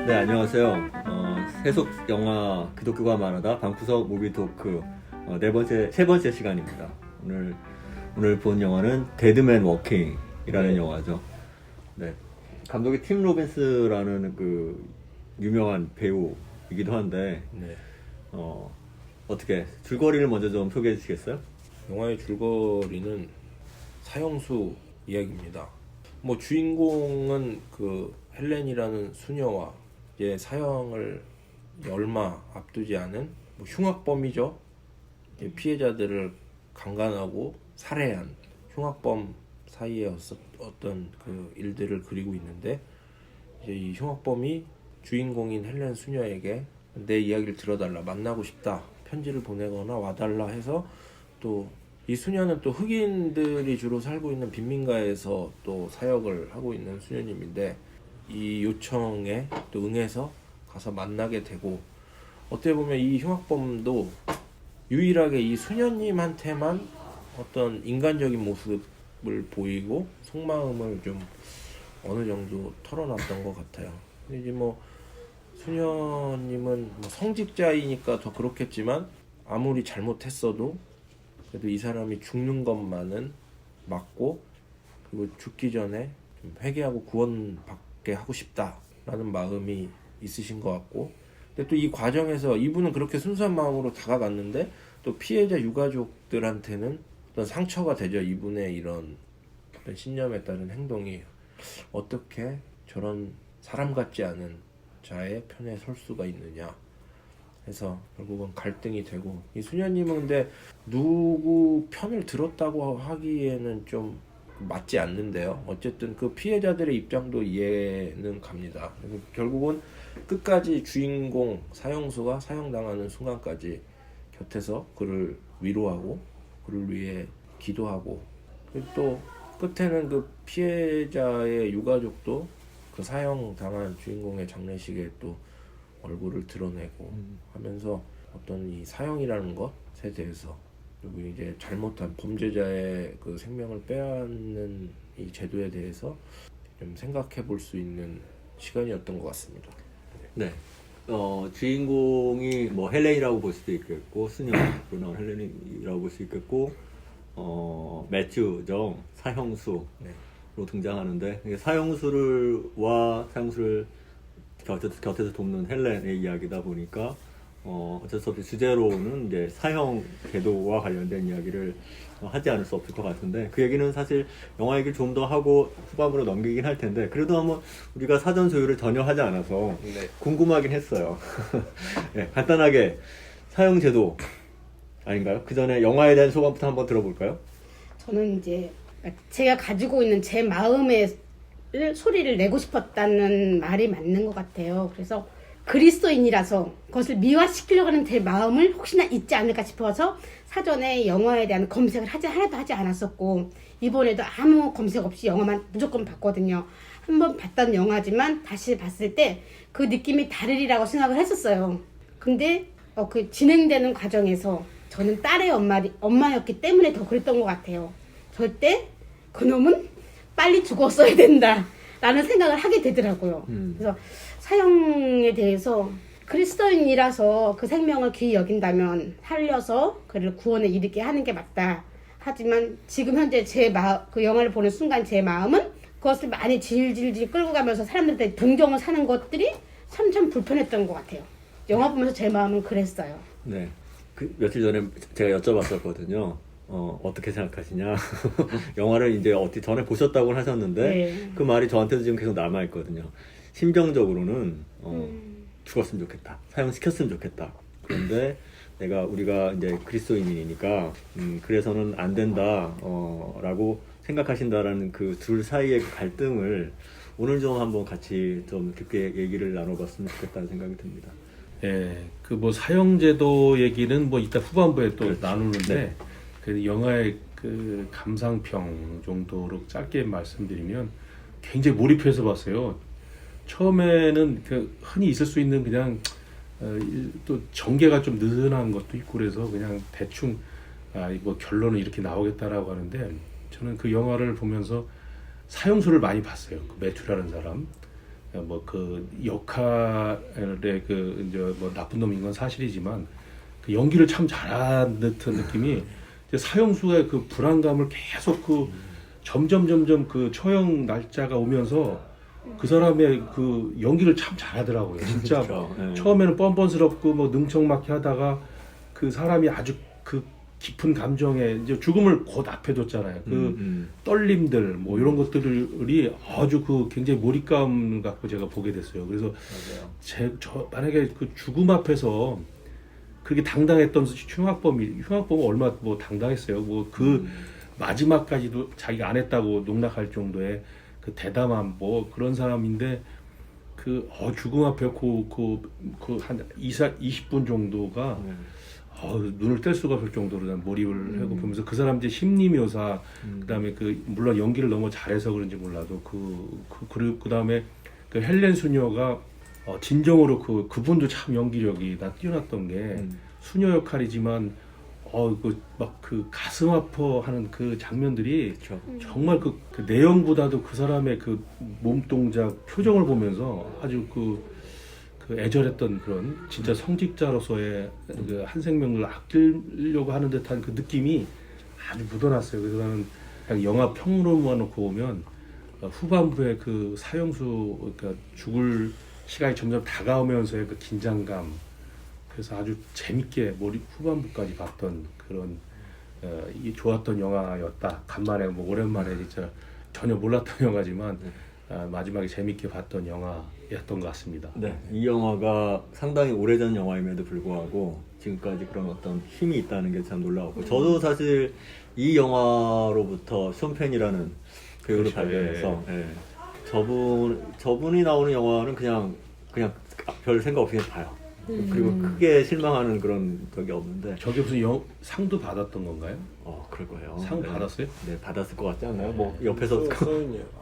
네, 안녕하세요. 세속 영화 기독교가 말하다 방구석 무비 토크 세 번째 시간입니다. 오늘 본 영화는 데드맨 워킹이라는 영화죠. 네, 감독이 팀 로빈스라는 그 유명한 배우이기도 한데 네. 어떻게 줄거리를 먼저 좀 소개해 주시겠어요? 영화의 줄거리는 사형수 이야기입니다. 뭐 주인공은 그 헬렌이라는 수녀와 이제 사형을 얼마 앞두지 않은 뭐 흉악범이죠. 피해자들을 강간하고 살해한 흉악범 사이에 어떤 그 일들을 그리고 있는데, 이제 이 흉악범이 주인공인 헬렌 수녀에게 내 이야기를 들어달라, 만나고 싶다, 편지를 보내거나 와달라 해서, 또 이 수녀는 또 흑인들이 주로 살고 있는 빈민가에서 또 사역을 하고 있는 수녀님인데, 이 요청에 또 응해서 가서 만나게 되고, 어떻게 보면 이 흉악범도 유일하게 이 수녀님한테만 어떤 인간적인 모습을 보이고 속마음을 좀 어느 정도 털어놨던 것 같아요. 근데 이제 뭐 수녀님은 뭐 성직자이니까 더 그렇겠지만, 아무리 잘못했어도 그래도 이 사람이 죽는 것만은 맞고, 그리고 죽기 전에 좀 회개하고 구원받게 하고 싶다라는 마음이 있으신 것 같고, 근데 또 이 과정에서 이분은 그렇게 순수한 마음으로 다가갔는데 또 피해자 유가족들한테는 어떤 상처가 되죠. 이분의 이런 어떤 신념에 따른 행동이 어떻게 저런 사람 같지 않은 자의 편에 설 수가 있느냐 해서 결국은 갈등이 되고, 이 수녀님은 근데 누구 편을 들었다고 하기에는 좀 맞지 않는데요. 어쨌든 그 피해자들의 입장도 이해는 갑니다. 결국은 끝까지 주인공 사형수가 사형당하는 순간까지 곁에서 그를 위로하고 그를 위해 기도하고, 그리고 또 끝에는 그 피해자의 유가족도 그 사형당한 주인공의 장례식에 또 얼굴을 드러내고 하면서 어떤 이 사형이라는 것에 대해서, 그리고 이제 잘못한 범죄자의 그 생명을 빼앗는 이 제도에 대해서 좀 생각해 볼 수 있는 시간이었던 것 같습니다. 네. 주인공이 뭐 헬렌이라고 볼 수도 있겠고, 수녀로 나온 헬렌이라고 볼 수 있겠고, 매튜죠. 사형수로 네. 등장하는데, 이게 사형수를 곁에서 돕는 헬렌의 이야기다 보니까, 어쩔 수 없이 주제로는 이제 사형 제도와 관련된 이야기를 하지 않을 수 없을 것 같은데, 그 얘기는 사실 영화 얘기를 좀 더 하고 후반부로 넘기긴 할 텐데, 그래도 한번 우리가 사전 조율을 전혀 하지 않아서 네. 궁금하긴 했어요. 네, 간단하게 사형 제도 아닌가요? 그 전에 영화에 대한 소감부터 한번 들어볼까요? 저는 이제 제가 가지고 있는 제 마음의 소리를 내고 싶었다는 말이 맞는 것 같아요. 그래서 그리스도인이라서 그것을 미화시키려고 하는 제 마음을 혹시나 잊지 않을까 싶어서 사전에 영화에 대한 검색을 하나도 하지 않았었고, 이번에도 아무 검색 없이 영화만 무조건 봤거든요. 한번 봤던 영화지만 다시 봤을 때 그 느낌이 다르리라고 생각을 했었어요. 근데 그 진행되는 과정에서 저는 딸의 엄마였기 때문에 더 그랬던 것 같아요. 절대 그놈은 빨리 죽었어야 된다라는 생각을 하게 되더라고요. 그래서 사형에 대해서 그리스도인이라서 그 생명을 귀히 여긴다면 살려서 그를 구원에 이르게 하는 게 맞다. 하지만 지금 현재 그 영화를 보는 순간 제 마음은 그것을 많이 질질질 끌고 가면서 사람들한테 동정을 사는 것들이 참 불편했던 것 같아요. 영화 보면서 제 마음은 그랬어요. 네. 그 며칠 전에 제가 여쭤봤었거든요. 어떻게 생각하시냐? 영화를 이제 어떻게 전에 보셨다고 하셨는데, 네. 그 말이 저한테도 지금 계속 남아있거든요. 심정적으로는, 죽었으면 좋겠다. 사형시켰으면 좋겠다. 그런데 우리가 이제 그리스도인이니까, 그래서는 안 된다, 라고 생각하신다라는 그 둘 사이의 그 갈등을 오늘 좀 한번 같이 좀 깊게 얘기를 나눠봤으면 좋겠다는 생각이 듭니다. 예, 그 뭐 사형제도 얘기는 뭐 이따 후반부에 또 그렇죠. 나누는데, 네. 그 영화의 그 감상평 정도로 짧게 말씀드리면 굉장히 몰입해서 봤어요. 처음에는 그 흔히 있을 수 있는 그냥 또 전개가 좀 느슨한 것도 있고 그래서 그냥 대충 뭐 결론은 이렇게 나오겠다라고 하는데, 저는 그 영화를 보면서 사형수를 많이 봤어요. 그 매튜라는 사람. 뭐 그 역할의 그 이제 뭐 나쁜 놈인 건 사실이지만 그 연기를 참 잘한 듯한 느낌이 이제 사형수의 그 불안감을 계속 그 점점 그 처형 날짜가 오면서 그 사람의 그 연기를 참 잘하더라고요. 진짜 그렇죠. 네. 처음에는 뻔뻔스럽고 뭐 능청맞게 하다가 그 사람이 아주 그 깊은 감정에 이제 죽음을 곧 앞에 뒀잖아요. 그 떨림들 뭐 이런 것들이 아주 그 굉장히 몰입감 갖고 제가 보게 됐어요. 그래서 맞아요. 저 만약에 그 죽음 앞에서 그렇게 당당했던 흉악범은 얼마 뭐 당당했어요. 뭐 그 마지막까지도 자기가 안 했다고 농락할 정도의 그 대담함 뭐 그런 사람인데 그 죽음 앞에 그한 20분 정도가 네. 눈을 뗄 수가 없을 정도로 난 몰입을 하고 보면서 그 사람 이제 심리 묘사 그다음에 그 물론 연기를 너무 잘해서 그런지 몰라도 그다음에 그 헬렌 수녀가 진정으로 그분도 참 연기력이 나 뛰어났던 게 수녀 역할이지만 그 가슴 아파하는 그 장면들이 그렇죠. 정말 그 내용보다도 그 사람의 그 몸 동작 표정을 보면서 아주 그 애절했던 그런 진짜 성직자로서의 그 한 생명을 아끼려고 하는 듯한 그 느낌이 아주 묻어났어요. 그래서 나는 그냥 영화 평으로만 놓고 보면 후반부에 그 사형수 그러니까 죽을 시간이 점점 다가오면서의 그 긴장감 그래서 아주 재밌게 후반부까지 봤던 그런 좋았던 영화였다. 간만에 뭐 오랜만에 진짜 전혀 몰랐던 영화지만 마지막에 재밌게 봤던 영화였던 것 같습니다. 네, 이 영화가 상당히 오래전 영화임에도 불구하고 지금까지 그런 어떤 힘이 있다는 게 참 놀라웠고 저도 사실 이 영화로부터 쇼 펜이라는 배우를 그렇죠, 발견해서 저분이 나오는 영화는 그냥 별 생각 없이 그냥 봐요. 그리고 크게 실망하는 그런 적이 없는데 저게 무슨 상도 받았던 건가요? 그럴 거예요. 상 받았어요? 네, 받았을 것 같지 않나요? 뭐 옆에서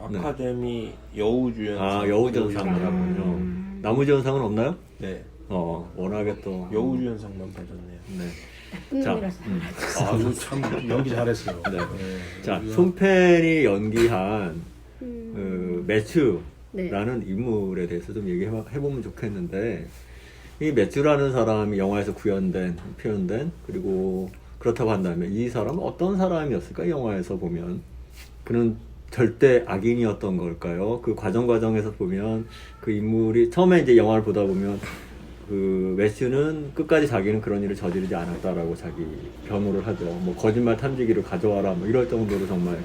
아카데미 여우주연상. 여우주연상 받았군요. 나무주연상은 없나요? 네. 워낙에 또 여우주연상만 받았네요. 네. 나쁜 자, 놈이라서. 아주 참 연기 잘했어요. 네. 네. 자, 손펜이 연기한 그 매튜라는 네. 인물에 대해서 좀 얘기해보면 좋겠는데 이 매튜라는 사람이 영화에서 표현된 그리고 그렇다고 한다면 이 사람은 어떤 사람이었을까? 이 영화에서 보면 그는 절대 악인이었던 걸까요? 그 과정에서 보면 그 인물이 처음에 이제 영화를 보다 보면 그 매튜는 끝까지 자기는 그런 일을 저지르지 않았다라고 자기 변호를 하죠. 뭐 거짓말 탐지기를 가져와라 뭐 이럴 정도로 정말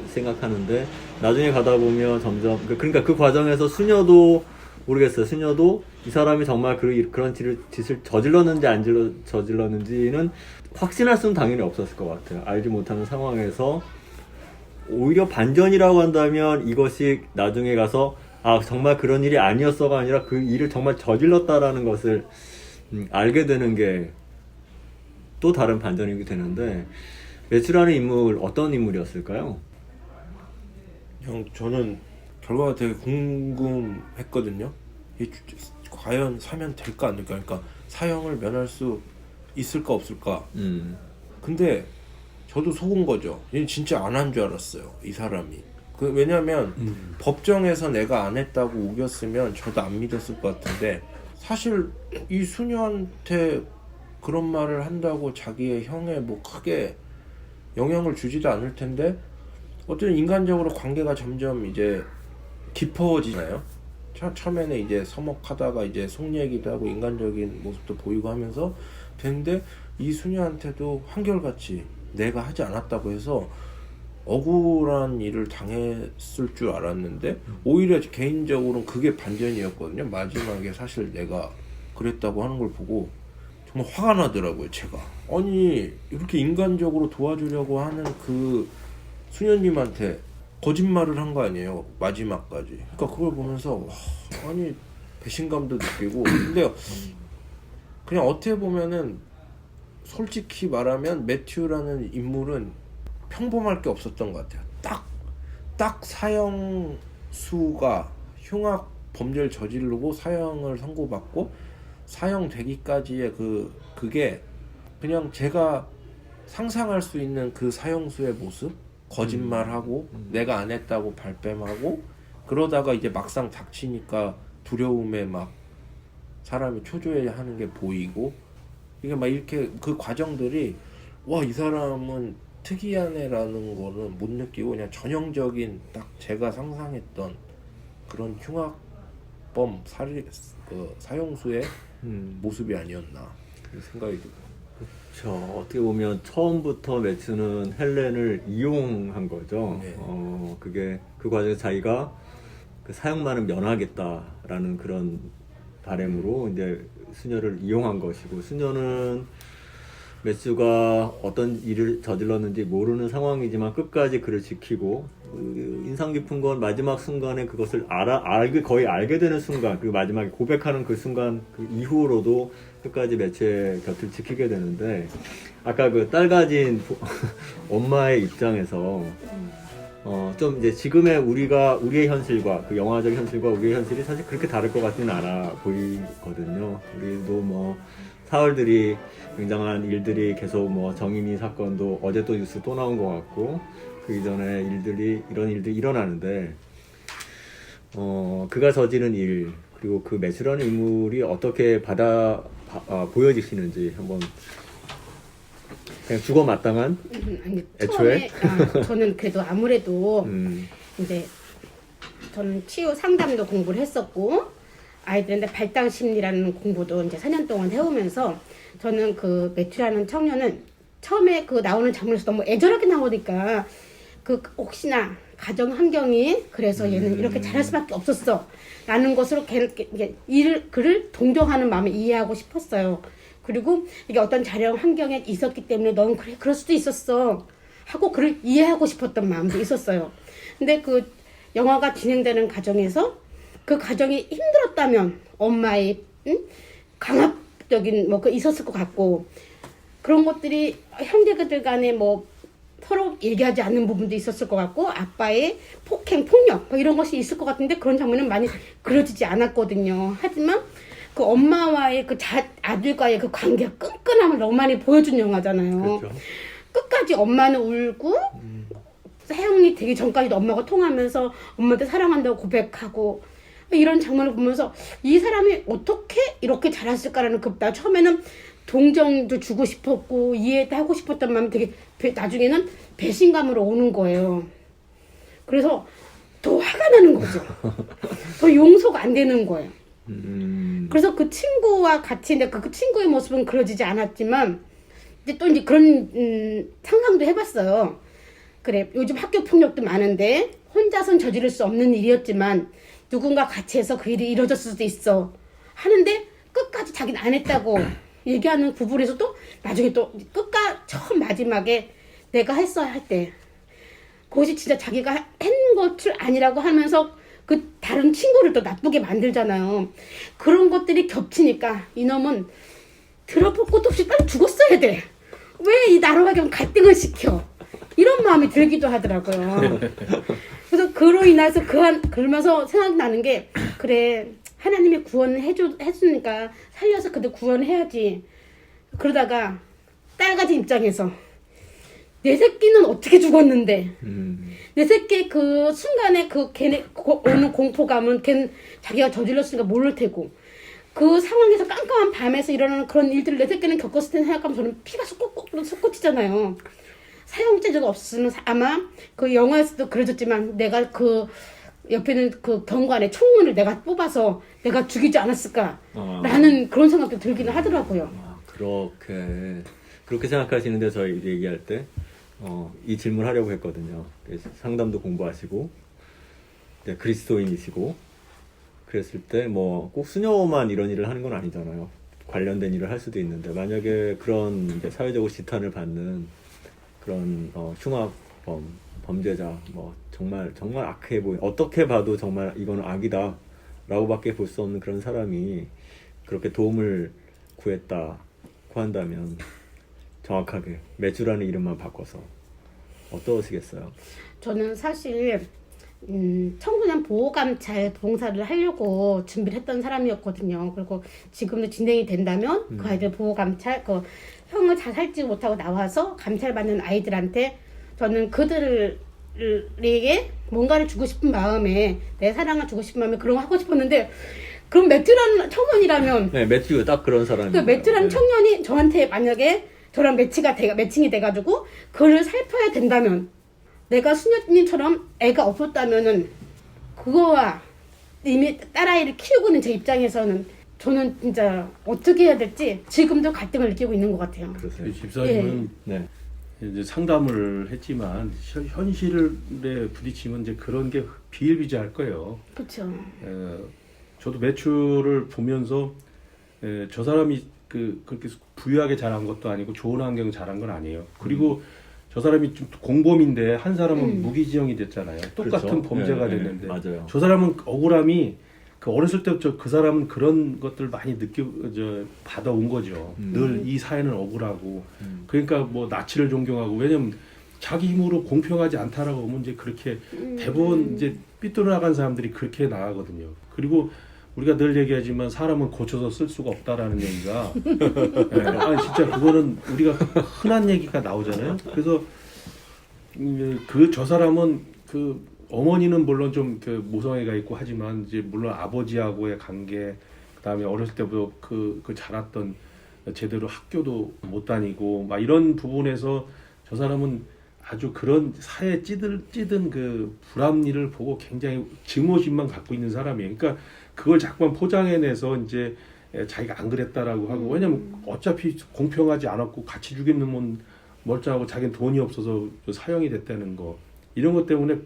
생각하는데 나중에 가다 보면 점점 그러니까 그 과정에서 수녀도 모르겠어요. 수녀도 이 사람이 정말 그런 짓을 저질렀는지 안 저질렀는지는 확신할 수는 당연히 없었을 것 같아요. 알지 못하는 상황에서 오히려 반전이라고 한다면 이것이 나중에 가서 정말 그런 일이 아니었어가 아니라 그 일을 정말 저질렀다라는 것을 알게 되는 게 또 다른 반전이 되는데 매튜라는 인물 어떤 인물이었을까요? 저는 결과가 되게 궁금했거든요. 과연 사면 될까 안 될까? 그러니까 사형을 면할 수 있을까 없을까? 근데 저도 속은 거죠. 얘는 진짜 안 한 줄 알았어요. 이 사람이. 왜냐면 법정에서 내가 안 했다고 우겼으면 저도 안 믿었을 것 같은데 사실 이 수녀한테 그런 말을 한다고 자기의 형에 뭐 크게 영향을 주지도 않을 텐데 어쨌든 인간적으로 관계가 점점 이제 깊어지나요? 처음에는 이제 서먹하다가 이제 속 얘기도 하고 인간적인 모습도 보이고 하면서 되는데 이 수녀한테도 한결같이 내가 하지 않았다고 해서 억울한 일을 당했을 줄 알았는데 오히려 개인적으로는 그게 반전이었거든요. 마지막에 사실 내가 그랬다고 하는 걸 보고 정말 화가 나더라고요. 제가 아니 이렇게 인간적으로 도와주려고 하는 그 수녀님한테 거짓말을 한 거 아니에요. 마지막까지. 그러니까 그걸 보면서 아니 배신감도 느끼고 근데 그냥 어떻게 보면은 솔직히 말하면 매튜라는 인물은 평범할 게 없었던 것 같아요. 딱 사형수가 흉악 범죄를 저지르고 사형을 선고받고 사형되기까지의 그게 그냥 제가 상상할 수 있는 그 사형수의 모습 거짓말하고 내가 안 했다고 발뺌하고 그러다가 이제 막상 닥치니까 두려움에 막 사람이 초조해하는 게 보이고 이게 막 이렇게 그 과정들이 와, 이 사람은 특이한 애라는 거는 못 느끼고 그냥 전형적인 딱 제가 상상했던 그런 흉악범 사형수의 모습이 아니었나 생각이 들어요. 그렇죠. 어떻게 보면 처음부터 매튜는 헬렌을 이용한 거죠. 네. 그게 그 과정에서 자기가 그 사형만은 면하겠다라는 그런 바람으로 이제 수녀를 이용한 것이고, 수녀는 매튜가 어떤 일을 저질렀는지 모르는 상황이지만 끝까지 그를 지키고, 인상 깊은 건 마지막 순간에 그것을 거의 알게 되는 순간, 그리고 마지막에 고백하는 그 순간 그 이후로도 끝까지 매튜의 곁을 지키게 되는데, 아까 그 딸 가진 엄마의 입장에서 좀 이제 지금의 우리의 현실과 그 영화적 현실과 우리의 현실이 사실 그렇게 다를 것 같지는 않아 보이거든요. 우리도 뭐 사월들이 굉장한 일들이 계속 뭐 정인이 사건도 어제 또 뉴스 또 나온 것 같고, 그 이전에 이런 일들이 일어나는데, 그가 저지른 일, 그리고 그 매튜라는 인물이 어떻게 보여지시는지 한번. 그냥 죽어 마땅한? 아니, 애초에? 저는 그래도 아무래도 이제 저는 치유 상담도 공부를 했었고, 아이들한테 발당 심리라는 공부도 이제 4년 동안 해오면서, 저는 그 매튜라는 청년은 처음에 그 나오는 장면에서 너무 애절하게 나오니까 그 혹시나 가정 환경이 그래서 얘는 이렇게 잘할 수밖에 없었어 라는 것으로 그를 동정하는 마음을 이해하고 싶었어요. 그리고 이게 어떤 자령 환경에 있었기 때문에 넌 그래 그럴 수도 있었어 하고 그를 이해하고 싶었던 마음도 있었어요. 근데 그 영화가 진행되는 과정에서 그 가정이 힘들었다면 엄마의 강압적인 뭐 있었을 것 같고, 그런 것들이 형제들 간에 뭐 서로 얘기하지 않는 부분도 있었을 것 같고, 아빠의 폭행, 폭력 뭐 이런 것이 있을 것 같은데 그런 장면은 많이 그려지지 않았거든요. 하지만 그 엄마와의 그 아들과의 그 관계가 끈끈함을 너무 많이 보여준 영화잖아요. 그렇죠. 끝까지 엄마는 울고 사형이 되기 전까지도 엄마가 통하면서 엄마한테 사랑한다고 고백하고, 이런 장면을 보면서 이 사람이 어떻게 이렇게 자랐을까라는 나 처음에는 동정도 주고 싶었고 이해도 하고 싶었던 마음이 되게 나중에는 배신감으로 오는 거예요. 그래서 더 화가 나는 거죠. 더 용서가 안 되는 거예요. 그래서 그 친구와 같이 이제 그 친구의 모습은 그려지지 않았지만 이제 또 이제 그런 상상도 해봤어요. 그래, 요즘 학교 폭력도 많은데 혼자선 저지를 수 없는 일이었지만 누군가 같이 해서 그 일이 이루어졌을 수도 있어 하는데 끝까지 자기는 안 했다고 얘기하는 부분에서 또 나중에 또 처음 마지막에 내가 했어야 할 때 그것이 진짜 자기가 한 것을 아니라고 하면서 그 다른 친구를 또 나쁘게 만들잖아요. 그런 것들이 겹치니까 이놈은 들어볼 것도 없이 빨리 죽었어야 돼. 왜 이 나로 하여금 갈등을 시켜? 이런 마음이 들기도 하더라고요. 그래서 그로 인해서 그러면서 생각나는 게, 그래 하나님이 구원을 해주니까 살려서 그들 구원해야지. 그러다가 딸 가진 입장에서 내 새끼는 어떻게 죽었는데 내 새끼 그 순간에 걔네 오는 공포감은 걔는 자기가 저질렀으니까 모를 테고, 그 상황에서 깜깜한 밤에서 일어나는 그런 일들을 내 새끼는 겪었을 때 생각하면 저는 피가 솟구치잖아요. 사형제도가 없으면 아마 그 영화에서도 그려졌지만 내가 그 옆에 있는 그 경관의 총문을 내가 뽑아서 내가 죽이지 않았을까라는 그런 생각도 들기는 하더라고요. 그렇게 생각하시는데 저희 얘기할 때 이 질문 하려고 했거든요. 상담도 공부하시고 그리스도인이시고 그랬을 때 뭐 꼭 수녀만 이런 일을 하는 건 아니잖아요. 관련된 일을 할 수도 있는데, 만약에 그런 이제 사회적으로 지탄을 받는 그런 흉악범, 범죄자, 뭐 정말 악해 보이, 어떻게 봐도 정말 이거는 악이다 라고밖에 볼 수 없는 그런 사람이 그렇게 도움을 구했다고 한다면, 정확하게 매튜라는 이름만 바꿔서 어떠시겠어요? 저는 사실 청소년 보호감찰 봉사를 하려고 준비를 했던 사람이었거든요. 그리고 지금도 진행이 된다면 그 아이들 보호감찰, 그 형을 잘 살지 못하고 나와서 감찰받는 아이들한테 저는 그들에게 뭔가를 주고 싶은 마음에 내 사랑을 주고 싶은 마음에 그런 거 하고 싶었는데 그럼 매튜라는 청년이라면 네, 매튜가 딱 그런 사람이에요. 그 매튜라는 네. 청년이 저한테 만약에 저랑 매칭이 돼가지고 그걸 살펴야 된다면 내가 수녀님처럼 애가 없었다면은 그거와 이미 딸아이를 키우고 있는 제 입장에서는 저는 진짜 어떻게 해야 될지 지금도 갈등을 느끼고 있는 것 같아요. 그러세요. 이 집사님은 네. 이제 상담을 했지만 현실에 부딪히면 이제 그런 게 비일비재할 거예요. 그렇죠. 저도 매출을 보면서 저 사람이 그렇게 부유하게 자란 것도 아니고 좋은 환경 자란 건 아니에요. 그리고 저 사람이 좀 공범인데 한 사람은 무기지형이 됐잖아요. 똑같은 그렇죠. 범죄가 네, 됐는데 맞아요. 저 사람은 억울함이 그 어렸을 때부터 그 사람은 그런 것들 많이 받아온 거죠. 늘 이 사회는 억울하고 그러니까 뭐 나치를 존경하고 왜냐면 자기 힘으로 공평하지 않다라고 하면 이제 그렇게 대부분 이제 삐뚤어나간 사람들이 그렇게 나가거든요. 그리고 우리가 늘 얘기하지만 사람은 고쳐서 쓸 수가 없다라는 얘기가 아니 진짜 그거는 우리가 흔한 얘기가 나오잖아요. 그래서 저 사람은 그 어머니는 물론 좀 그 모성애가 있고 하지만 이제 물론 아버지하고의 관계 그다음에 어렸을 때부터 그 자랐던 제대로 학교도 못 다니고 막 이런 부분에서 저 사람은 아주 그런 사회에 찌든 그 불합리를 보고 굉장히 증오심만 갖고 있는 사람이에요. 그러니까 그걸 자꾸만 포장해내서 이제 자기가 안 그랬다라고 하고 왜냐면 어차피 공평하지 않았고 같이 죽이는 놈은 멀쩡하고 자기는 돈이 없어서 사형이 됐다는 거 이런 것 때문에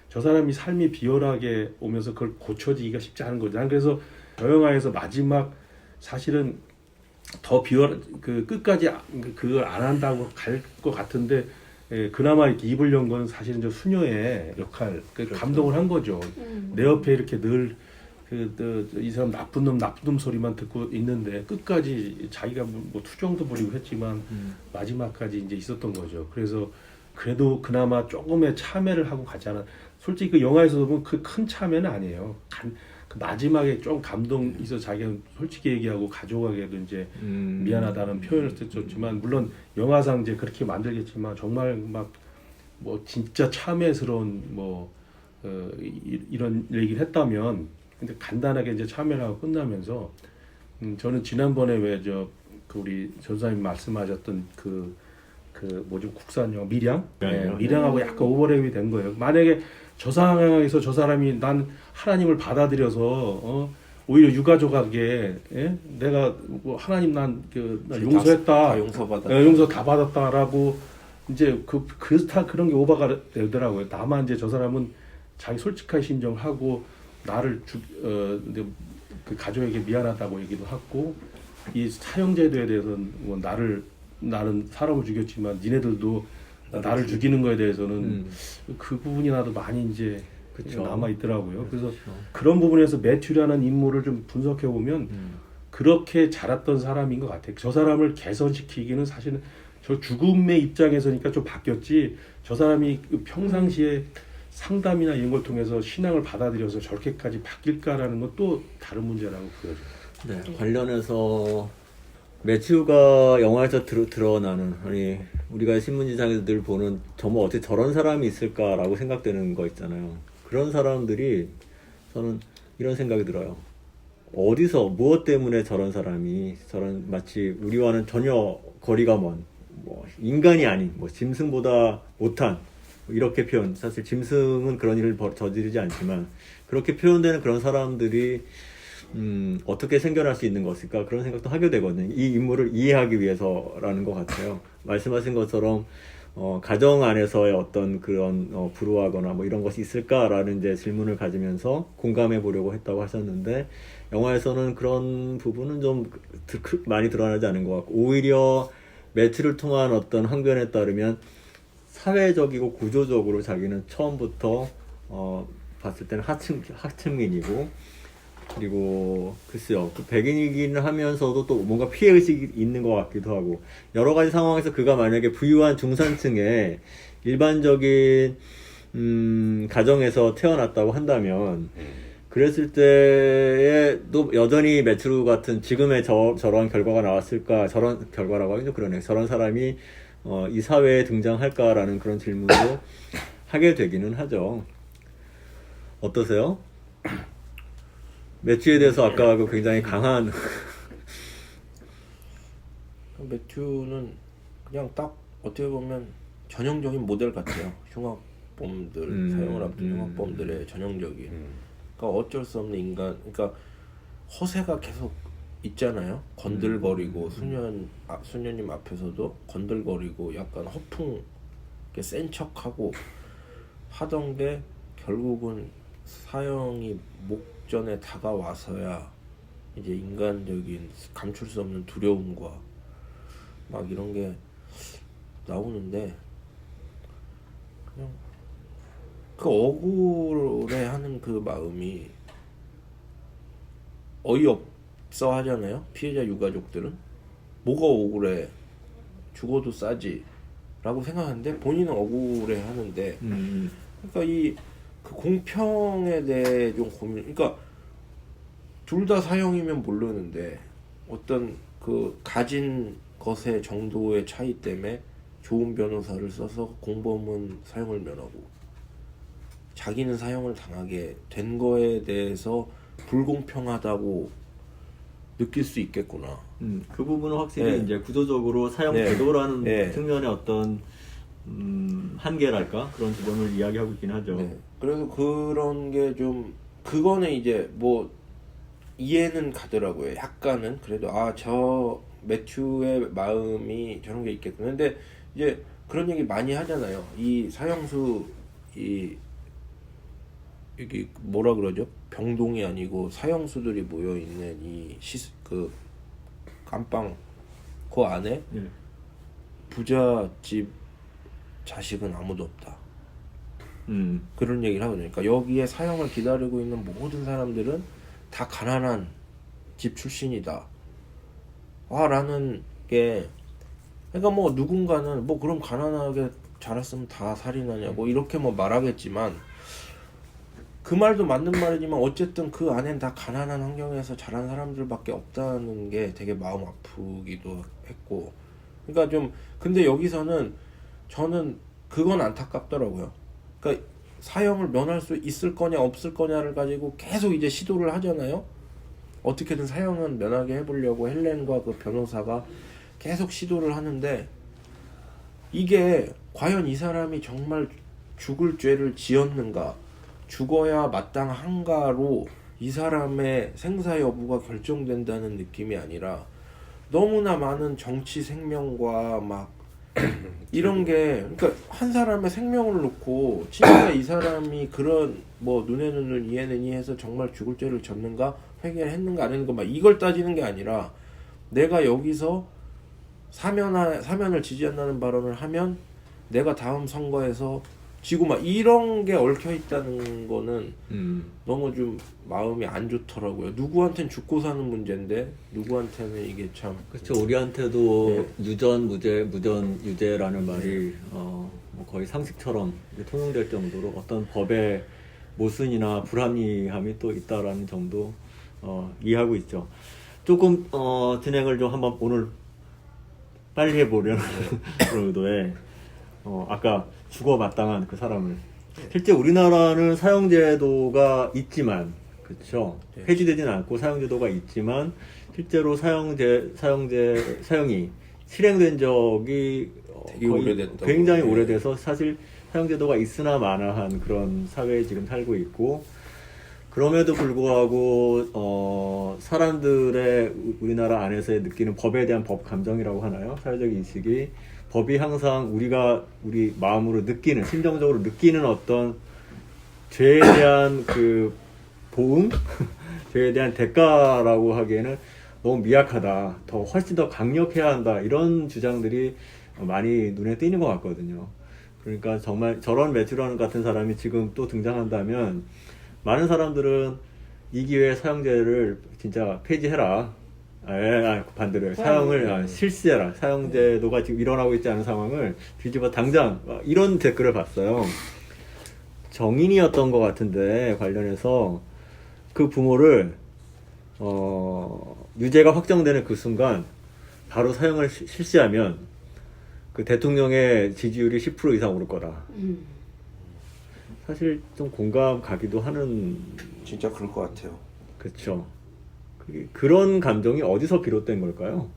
저 사람이 삶이 비열하게 오면서 그걸 고쳐지기가 쉽지 않은 거죠. 그래서 저 영화에서 마지막 사실은 더 그 끝까지 그걸 안 한다고 갈 것 같은데 그나마 이렇게 입을 연 건 사실은 저 수녀의 역할 그렇죠. 감동을 한 거죠. 내 옆에 이렇게 늘 이 사람 나쁜 놈 소리만 듣고 있는데 끝까지 자기가 뭐 투정도 부리고 했지만 마지막까지 이제 있었던 거죠. 그래서 그래도 그나마 조금의 참회를 하고 가잖아. 솔직히 그 영화에서도 보면 그 큰 참회는 아니에요. 그 마지막에 좀 감동 있어 자기가 솔직히 얘기하고 가져가게도 이제 미안하다는 표현을 썼지만 물론 영화상 이제 그렇게 만들겠지만 정말 막 뭐 진짜 참회스러운 뭐 이런 얘기를 했다면 근데 간단하게 이제 참여를 하고 끝나면서 저는 지난번에 왜 그 우리 전사님 말씀하셨던 그 뭐죠 국산 영화 밀양 밀양하고 약간 오버랩이 된 거예요. 만약에 저 상황에서 저 사람이 난 하나님을 받아들여서 오히려 유가족에게 내가 뭐 하나님 난 용서했다, 다 용서받았다, 용서 다 받았다라고 이제 그런 게 오버가 되더라고요. 다만 이제 저 사람은 자기 솔직한 신정하고 나를 그 가족에게 미안하다고 얘기도 하고 이 사형제도에 대해서는 뭐 나는 사람을 죽였지만 니네들도 나를 죽이는 거에 대해서는 그 부분이 나도 많이 이제 그쵸. 남아 있더라고요. 그래서 그렇죠. 그런 부분에서 매튜라는 인물을 좀 분석해 보면 그렇게 자랐던 사람인 것 같아요. 저 사람을 개선시키기는 사실은 저 죽음의 입장에서니까 좀 바뀌었지. 저 사람이 그 평상시에 상담이나 이런 걸 통해서 신앙을 받아들여서 저렇게까지 바뀔까라는 건 또 다른 문제라고 보여져요. 네, 관련해서 매튜가 영화에서 드러나는 우리가 신문지상에서 늘 보는 정말 어떻게 저런 사람이 있을까라고 생각되는 거 있잖아요. 그런 사람들이 저는 이런 생각이 들어요. 어디서 무엇 때문에 저런 사람이 마치 우리와는 전혀 거리가 먼 뭐 인간이 아닌 뭐 짐승보다 못한 이렇게 표현 사실 짐승은 그런 일을 저지르지 않지만 그렇게 표현되는 그런 사람들이 어떻게 생겨날 수 있는 것일까 그런 생각도 하게 되거든요. 이 인물을 이해하기 위해서라는 것 같아요. 말씀하신 것처럼 가정 안에서의 어떤 그런 불우하거나 뭐 이런 것이 있을까라는 이제 질문을 가지면서 공감해 보려고 했다고 하셨는데 영화에서는 그런 부분은 좀 많이 드러나지 않은 것 같고 오히려 매튜를 통한 어떤 항변에 따르면 사회적이고 구조적으로 자기는 처음부터 봤을 때는 하층민이고 그리고 글쎄요 그 백인이긴 하면서도 또 뭔가 피해의식이 있는 것 같기도 하고 여러 가지 상황에서 그가 만약에 부유한 중산층의 일반적인 가정에서 태어났다고 한다면 그랬을 때에도 여전히 매튜 같은 지금의 저런 결과가 나왔을까 저런 결과라고 하긴 좀 그러네요. 저런 사람이 이 사회에 등장할까라는 그런 질문도 하게 되기는 하죠. 어떠세요? 매튜에 대해서 아까 그 굉장히 강한 매튜는 그냥 딱 어떻게 보면 전형적인 모델 같아요. 흉악범들 사형을 앞둔 흉악범들의 전형적인. 그러니까 어쩔 수 없는 인간. 그러니까 허세가 계속 있잖아요. 건들거리고 수녀님 앞에서도 건들거리고 약간 허풍 센 척하고 하던 게 결국은 사형이 목전에 다가와서야 이제 인간적인 감출 수 없는 두려움과 막 이런 게 나오는데 그냥 그 억울해하는 그 마음이 어이없어 하잖아요. 피해자 유가족들은 뭐가 억울해 죽어도 싸지 라고 생각하는데 본인은 억울해 하는데 그러니까 이 그 공평에 대해 좀 고민. 그러니까 둘 다 사형이면 모르는데 어떤 그 가진 것의 정도의 차이 때문에 좋은 변호사를 써서 공범은 사형을 면하고 자기는 사형을 당하게 된 거에 대해서 불공평하다고 느낄 수 있겠구나. 그 부분은 확실히 네. 이제 구조적으로 사형 네. 제도라는 네. 측면의 어떤 한계랄까 그런 지점을 이야기하고 있긴 하죠. 네. 그래서 그런 게 좀 그거는 이제 뭐 이해는 가더라고요. 약간은 그래도 아 저 매튜의 마음이 저런 게 있겠구나. 근데 이제 그런 얘기 많이 하잖아요. 이 사형수 이 여기 뭐라 그러죠? 병동이 아니고 사형수들이 모여 있는 이 그 감방 그 안에 예. 부잣집 자식은 아무도 없다. 그런 얘기를 하거든요. 그러니까 여기에 사형을 기다리고 있는 모든 사람들은 다 가난한 집 출신이다. 라는 게 그러니까 뭐 누군가는 뭐 그럼 가난하게 자랐으면 다 살인하냐고 이렇게 뭐 말하겠지만 그 말도 맞는 말이지만 어쨌든 그 안엔 다 가난한 환경에서 자란 사람들밖에 없다는 게 되게 마음 아프기도 했고 그러니까 좀 근데 여기서는 저는 그건 안타깝더라고요. 그러니까 사형을 면할 수 있을 거냐 없을 거냐를 가지고 계속 이제 시도를 하잖아요. 어떻게든 사형은 면하게 해보려고 헬렌과 그 변호사가 계속 시도를 하는데 이게 과연 이 사람이 정말 죽을 죄를 지었는가 죽어야 마땅한가로 이 사람의 생사 여부가 결정된다는 느낌이 아니라 너무나 많은 정치 생명과 막 이런 게 그러니까 한 사람의 생명을 놓고 진짜 이 사람이 그런 뭐 눈에 눈을 이에는 이 해서 정말 죽을 죄를 졌는가 회개했는가 안 했는가 막 이걸 따지는 게 아니라 내가 여기서 사면을 지지한다는 발언을 하면 내가 다음 선거에서 지고 막 이런 게 얽혀 있다는 거는 너무 좀 마음이 안 좋더라고요. 누구한테는 죽고 사는 문제인데 누구한테는 이게 참 그렇죠. 우리한테도 네. 유전 무죄, 무전 유죄라는 말이 뭐 거의 상식처럼 이제 통용될 정도로 어떤 법의 모순이나 불합리함이 또 있다라는 정도 이해하고 있죠. 조금 진행을 좀 한번 오늘 빨리 해보려는 그런 의도에 아까 죽어 마땅한 그 사람을 실제 우리나라는 사형제도가 있지만 그렇죠. 네. 폐지되지는 않고 사형제도가 있지만 실제로 사형이 실행된 적이 되게 거의 오래됐다고. 굉장히 네. 오래돼서 사실 사형제도가 있으나 마나한 그런 사회에 지금 살고 있고 그럼에도 불구하고 사람들의 우리나라 안에서 느끼는 법에 대한 법 감정이라고 하나요? 사회적 인식이 법이 항상 우리 마음으로 느끼는 심정적으로 느끼는 어떤 죄에 대한 그 보응, 죄에 대한 대가라고 하기에는 너무 미약하다. 훨씬 더 강력해야 한다. 이런 주장들이 많이 눈에 띄는 것 같거든요. 그러니까 정말 저런 매튜런 같은 사람이 지금 또 등장한다면 많은 사람들은 이 기회에 사형제를 진짜 폐지해라. 반대로 사형을 실시해라. 사형제도가 지금 일어나고 있지 않은 상황을 뒤집어 당장 이런 댓글을 봤어요. 정인이었던 것 같은데 관련해서 그 부모를 유죄가 확정되는 그 순간 바로 사형을 실시하면 그 대통령의 지지율이 10% 이상 오를 거다. 사실 좀 공감 가기도 하는. 진짜 그럴 것 같아요. 그렇죠. 그런 감정이 어디서 비롯된 걸까요?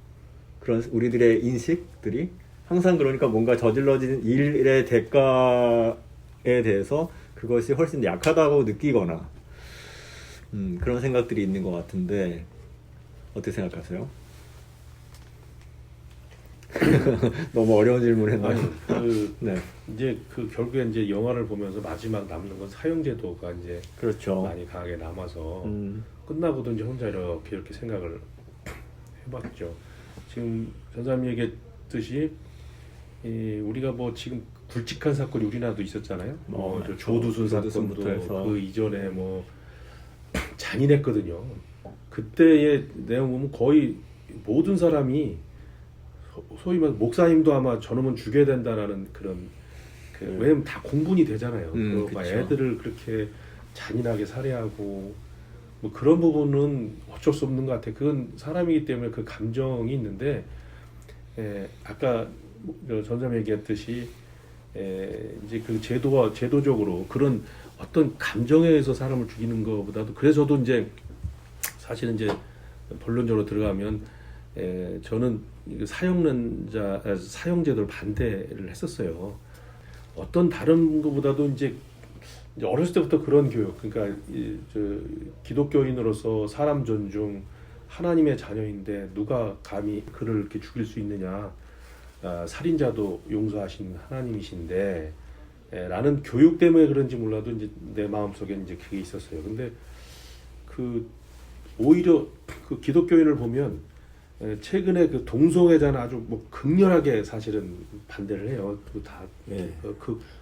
그런 우리들의 인식들이 항상 그러니까 뭔가 저질러진 일의 대가에 대해서 그것이 훨씬 약하다고 느끼거나 그런 생각들이 있는 것 같은데 어떻게 생각하세요? 너무 어려운 질문 했나요? 네. 이제 그 결국에 이제 영화를 보면서 마지막 남는 건 사형제도가 이제 그렇죠. 많이 강하게 남아서 끝나고도 이제 혼자 이렇게 생각을 해봤죠. 지금 전사님이 얘기했듯이 우리가 뭐 지금 굵직한 사건이 우리나라도 있었잖아요. 저 조두순 사건부터 해서 그 이전에 뭐 잔인했거든요. 그때의 내용 보면 거의 모든 사람이 소위 말 목사님도 아마 저놈은 죽여야 된다라는 그런 왜냐면 다 공분이 되잖아요. 막 애들을 그렇게 잔인하게 살해하고 뭐 그런 부분은 어쩔 수 없는 것 같아요. 그건 사람이기 때문에 그 감정이 있는데 아까 전사님 얘기했듯이 이제 그 제도적으로 그런 어떤 감정에 의해서 사람을 죽이는 것보다도 그래서 저도 이제 사실은 이제 본론적으로 들어가면 저는 사형제도를 반대를 했었어요. 어떤 다른 것보다도 이제 어렸을 때부터 그런 교육, 그러니까 기독교인으로서 사람 존중, 하나님의 자녀인데 누가 감히 그를 이렇게 죽일 수 있느냐, 살인자도 용서하신 하나님이신데, 라는 교육 때문에 그런지 몰라도 이제 내 마음속에 이제 그게 있었어요. 근데 오히려 그 기독교인을 보면 최근에 그 동성애자는 아주 뭐 극렬하게 사실은 반대를 해요.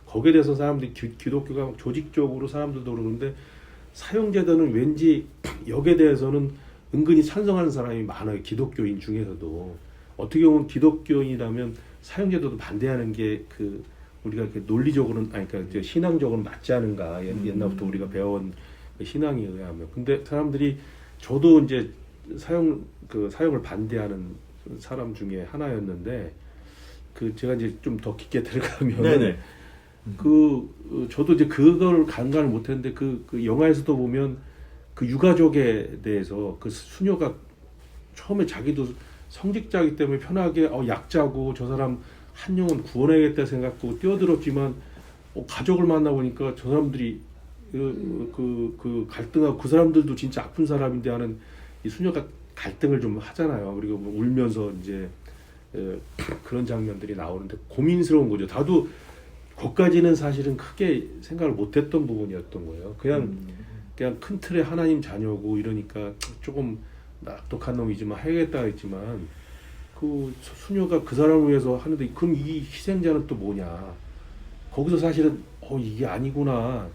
거기에 대해서 사람들이 기독교가 조직적으로 사람들도 그러는데 사형제도는 왠지 여기에 대해서는 은근히 찬성하는 사람이 많아요. 기독교인 중에서도 어떻게 보면 기독교인이라면 사형제도도 반대하는 게 우리가 이렇게 논리적으로는 그러니까 신앙적으로는 맞지 않은가 옛날부터 우리가 배워온 신앙에 의하면. 근데 사람들이 저도 이제 사형을 반대하는 사람 중에 하나였는데 제가 이제 좀 더 깊게 들어가면 네네. 저도 이제 그걸 간과를 못했는데 그 영화에서도 보면 그 유가족에 대해서 그 수녀가 처음에 자기도 성직자이기 때문에 편하게 약자고 저 사람 한 영혼 구원해야겠다 생각하고 뛰어들었지만 가족을 만나 보니까 저 사람들이 그 갈등하고 그 사람들도 진짜 아픈 사람인데 하는 이 수녀가 갈등을 좀 하잖아요. 그리고 뭐 울면서 이제 그런 장면들이 나오는데 고민스러운 거죠. 나도 거기까지는 사실은 크게 생각을 못했던 부분이었던 거예요. 그냥 큰 틀에 하나님 자녀고 이러니까 조금 악독한 놈이지만 해야겠다 했지만 그 수녀가 그 사람을 위해서 하는데 그럼 이 희생자는 또 뭐냐? 거기서 사실은 이게 아니구나.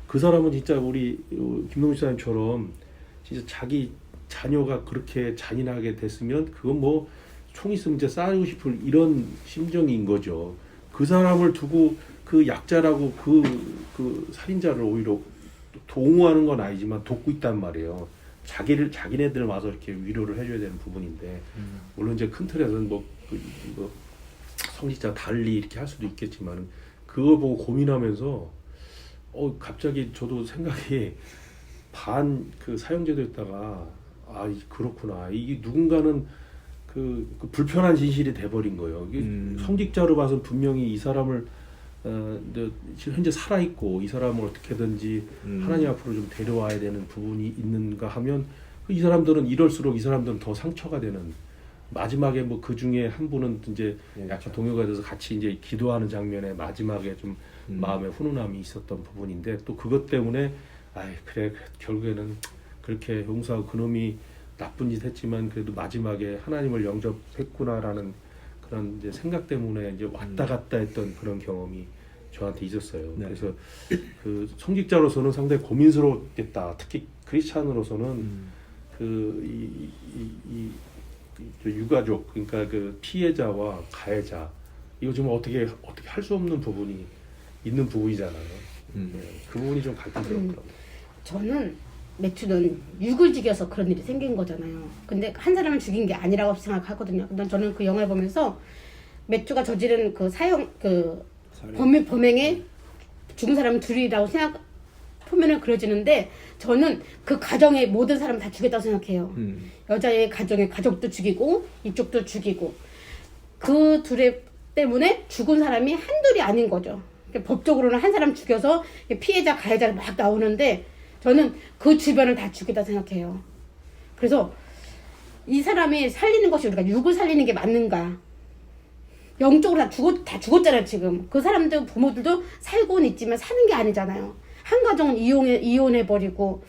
그 사람은 진짜 우리 김동주 사장님처럼 진짜 자기 자녀가 그렇게 잔인하게 됐으면 그건 뭐 총 있으면 이제 쏴주고 싶을 이런 심정인 거죠. 그 사람을 두고 그 약자라고 그 살인자를 오히려 동호하는 건 아니지만 돕고 있단 말이에요. 자기네들 와서 이렇게 위로를 해줘야 되는 부분인데 물론 이제 큰 틀에서는 뭐 성직자 달리 이렇게 할 수도 있겠지만 그걸 보고 고민하면서 갑자기 저도 생각이 사형제도였다가 그렇구나. 이게 누군가는 그 불편한 진실이 돼버린 거예요. 성직자로 봐서 분명히 이 사람을 현재 살아있고 이 사람을 어떻게든지 하나님 앞으로 좀 데려와야 되는 부분이 있는가 하면 이 사람들은 이럴수록 이 사람들은 더 상처가 되는 마지막에 뭐 그 중에 한 분은 이제 약간 동요가 돼서 같이 이제 기도하는 장면에 마지막에 좀 마음에 훈훈함이 있었던 부분인데 또 그것 때문에 그래 결국에는 그렇게 용서하고 그놈이 나쁜 짓 했지만 그래도 마지막에 하나님을 영접했구나라는 그런 이제 생각 때문에 이제 왔다 갔다 했던 그런 경험이 저한테 있었어요. 네. 그래서 그 성직자로서는 상당히 고민스러웠겠다. 특히 크리스찬으로서는 유가족 그러니까 그 피해자와 가해자 이거 좀 어떻게 할 수 없는 부분이 있는 부분이잖아요. 그 부분이 좀 갈등스럽더라고요. 저는 매튜는 육을 죽여서 그런 일이 생긴 거잖아요. 근데 한 사람을 죽인 게 아니라고 생각하거든요. 근데 저는 그 영화를 보면서 매튜가 저지른 그 범행의 죽은 사람은 둘이라고 생각 보면은 그려지는데 저는 그 가정의 모든 사람 다 죽였다고 생각해요. 여자의 가정의 가족도 죽이고 이쪽도 죽이고 그 둘의 때문에 죽은 사람이 한둘이 아닌 거죠. 법적으로는 한 사람 죽여서 피해자 가해자가 막 나오는데 저는 그 주변을 다 죽이다 생각해요. 그래서 이 사람이 살리는 것이 우리가 육을 살리는 게 맞는가? 영적으로 다 죽었잖아요 지금. 그 사람들 부모들도 살고는 있지만 사는 게 아니잖아요. 한 가정은 이혼해버리고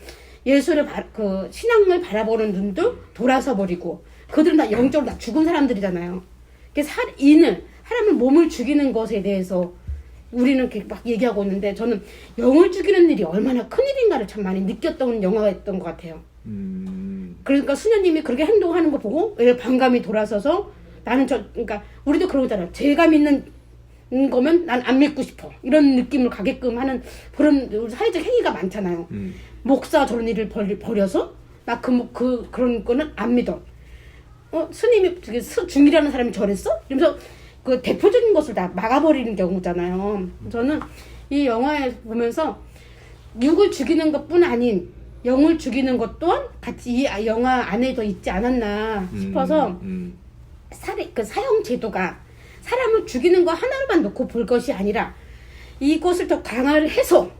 예수를 그 신앙을 바라보는 눈도 돌아서 버리고 그들은 다 영적으로 다 죽은 사람들이잖아요. 사람을 몸을 죽이는 것에 대해서 우리는 이렇게 막 얘기하고 있는데 저는 영을 죽이는 일이 얼마나 큰 일인가를 참 많이 느꼈던 영화였던 것 같아요. 그러니까 수녀님이 그렇게 행동하는 거 보고 반감이 돌아서서 그러니까 우리도 그러잖아요. 제가 믿는 거면 난 안 믿고 싶어. 이런 느낌을 가게끔 하는 그런 사회적 행위가 많잖아요. 목사 저런 일을 벌여서 나 그런 거는 안 믿어. 스님이 중이라는 사람이 저랬어? 이러면서 그 대표적인 것을 다 막아버리는 경우잖아요. 저는 이 영화에 보면서 육을 죽이는 것뿐 아닌 영을 죽이는 것 또한 같이 이 영화 안에 더 있지 않았나 싶어서 그 사형 제도가 사람을 죽이는 거 하나로만 놓고 볼 것이 아니라 이것을 더 강화를 해서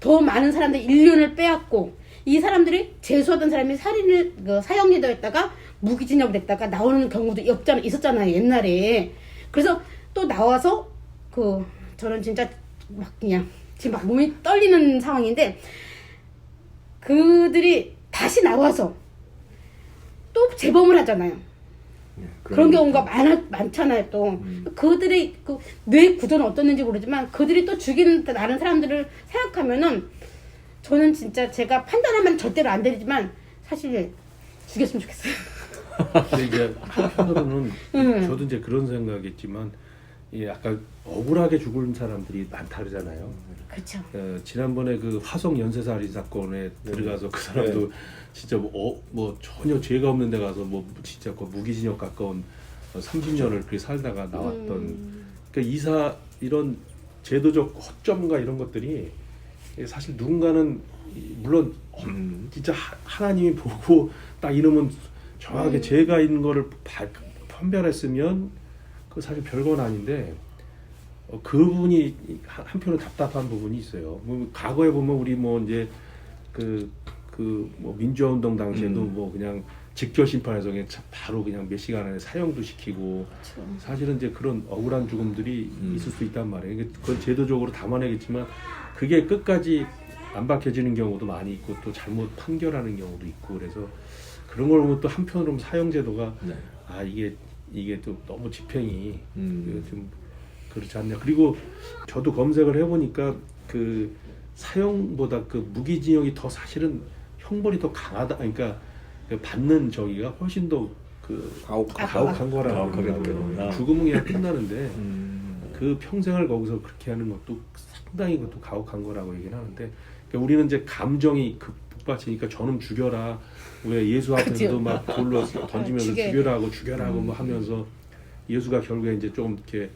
더 많은 사람들 인륜을 빼앗고 이 사람들이 재수하던 사람이 사형 제도였다가 무기징역 됐다가 나오는 경우도 있었잖아요 옛날에. 그래서 또 나와서 저는 진짜 막 그냥 지금 막 몸이 떨리는 상황인데 그들이 다시 나와서 또 재범을 하잖아요. 그런 경우가 많잖아요 또. 그들의 뇌 구조는 어떻는지 모르지만 그들이 또 죽이는 다른 사람들을 생각하면은 저는 진짜 제가 판단하면 절대로 안 되지만 사실 죽였으면 좋겠어요. 근데 이제 한편으로는 저도 이제 그런 생각했지만 약간 억울하게 죽은 사람들이 많다 그러잖아요. 그렇죠. 지난번에 그 화성 연쇄살인 사건에 들어가서 그 사람도 진짜 뭐 전혀 죄가 없는 데 가서 뭐 진짜 그 무기징역 가까운 30년을 그렇게 살다가 나왔던 그러니까 이런 제도적 허점과 이런 것들이 사실 누군가는 물론 진짜 하나님이 보고 딱 이놈은 정확하게 죄가 있는 거를 판별했으면 그 사실 별건 아닌데 그분이 한편으로 답답한 부분이 있어요. 뭐 과거에 보면 우리 뭐 이제 뭐 민주화운동 당시에도 뭐 그냥 직결 심판해서 그냥 바로 그냥 몇 시간 안에 사형도 시키고 그렇죠. 사실은 이제 그런 억울한 죽음들이 있을 수 있단 말이에요. 그건 제도적으로 담아내겠지만 그게 끝까지 안 밝혀지는 경우도 많이 있고 또 잘못 판결하는 경우도 있고 그래서 그런 걸 보면 또 한편으로는 사형제도가 이게 또 너무 집행이 좀 그렇지 않냐. 그리고 저도 검색을 해보니까 그 사형보다 그 무기징역이 더 사실은 형벌이 더 강하다. 그러니까 그 받는 저기가 훨씬 더 가혹한 거라고 그러더라고요. 죽음은 그냥 끝나는데 그 평생을 거기서 그렇게 하는 것도 상당히 그것도 가혹한 거라고 얘기를 하는데 그러니까 우리는 이제 감정이 북받치니까 저놈 죽여라. 왜 예수 앞에서도 막 돌로 던지면서 죽여라고 뭐 하면서 예수가 결국에 이제 좀 이렇게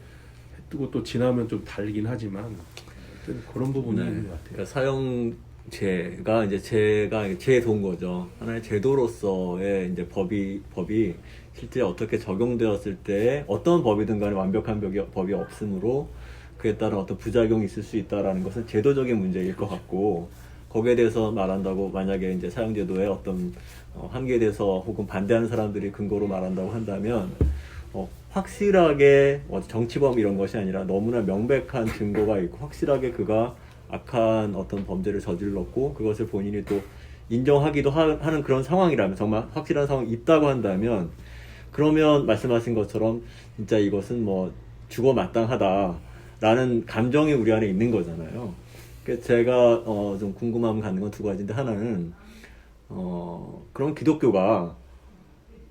뜨고 또 지나면 좀 달리긴 하지만 그런 부분이 있는 것 같아요. 그러니까 사형제가 이제 제도인 거죠. 하나의 제도로서의 이제 법이 실제 어떻게 적용되었을 때 어떤 법이든 간에 완벽한 법이 없으므로 그에 따른 어떤 부작용이 있을 수 있다라는 것은 제도적인 문제일 것 같고 거기에 대해서 말한다고 만약에 이제 사형제도의 어떤 한계에 대해서 혹은 반대하는 사람들이 근거로 말한다고 한다면 확실하게 정치범 이런 것이 아니라 너무나 명백한 증거가 있고 확실하게 그가 악한 어떤 범죄를 저질렀고 그것을 본인이 또 인정하기도 하는 그런 상황이라면 정말 확실한 상황이 있다고 한다면 그러면 말씀하신 것처럼 진짜 이것은 뭐 죽어 마땅하다라는 감정이 우리 안에 있는 거잖아요. 그래서 제가 좀 궁금함 갖는 건 두 가지인데 하나는 그럼 기독교가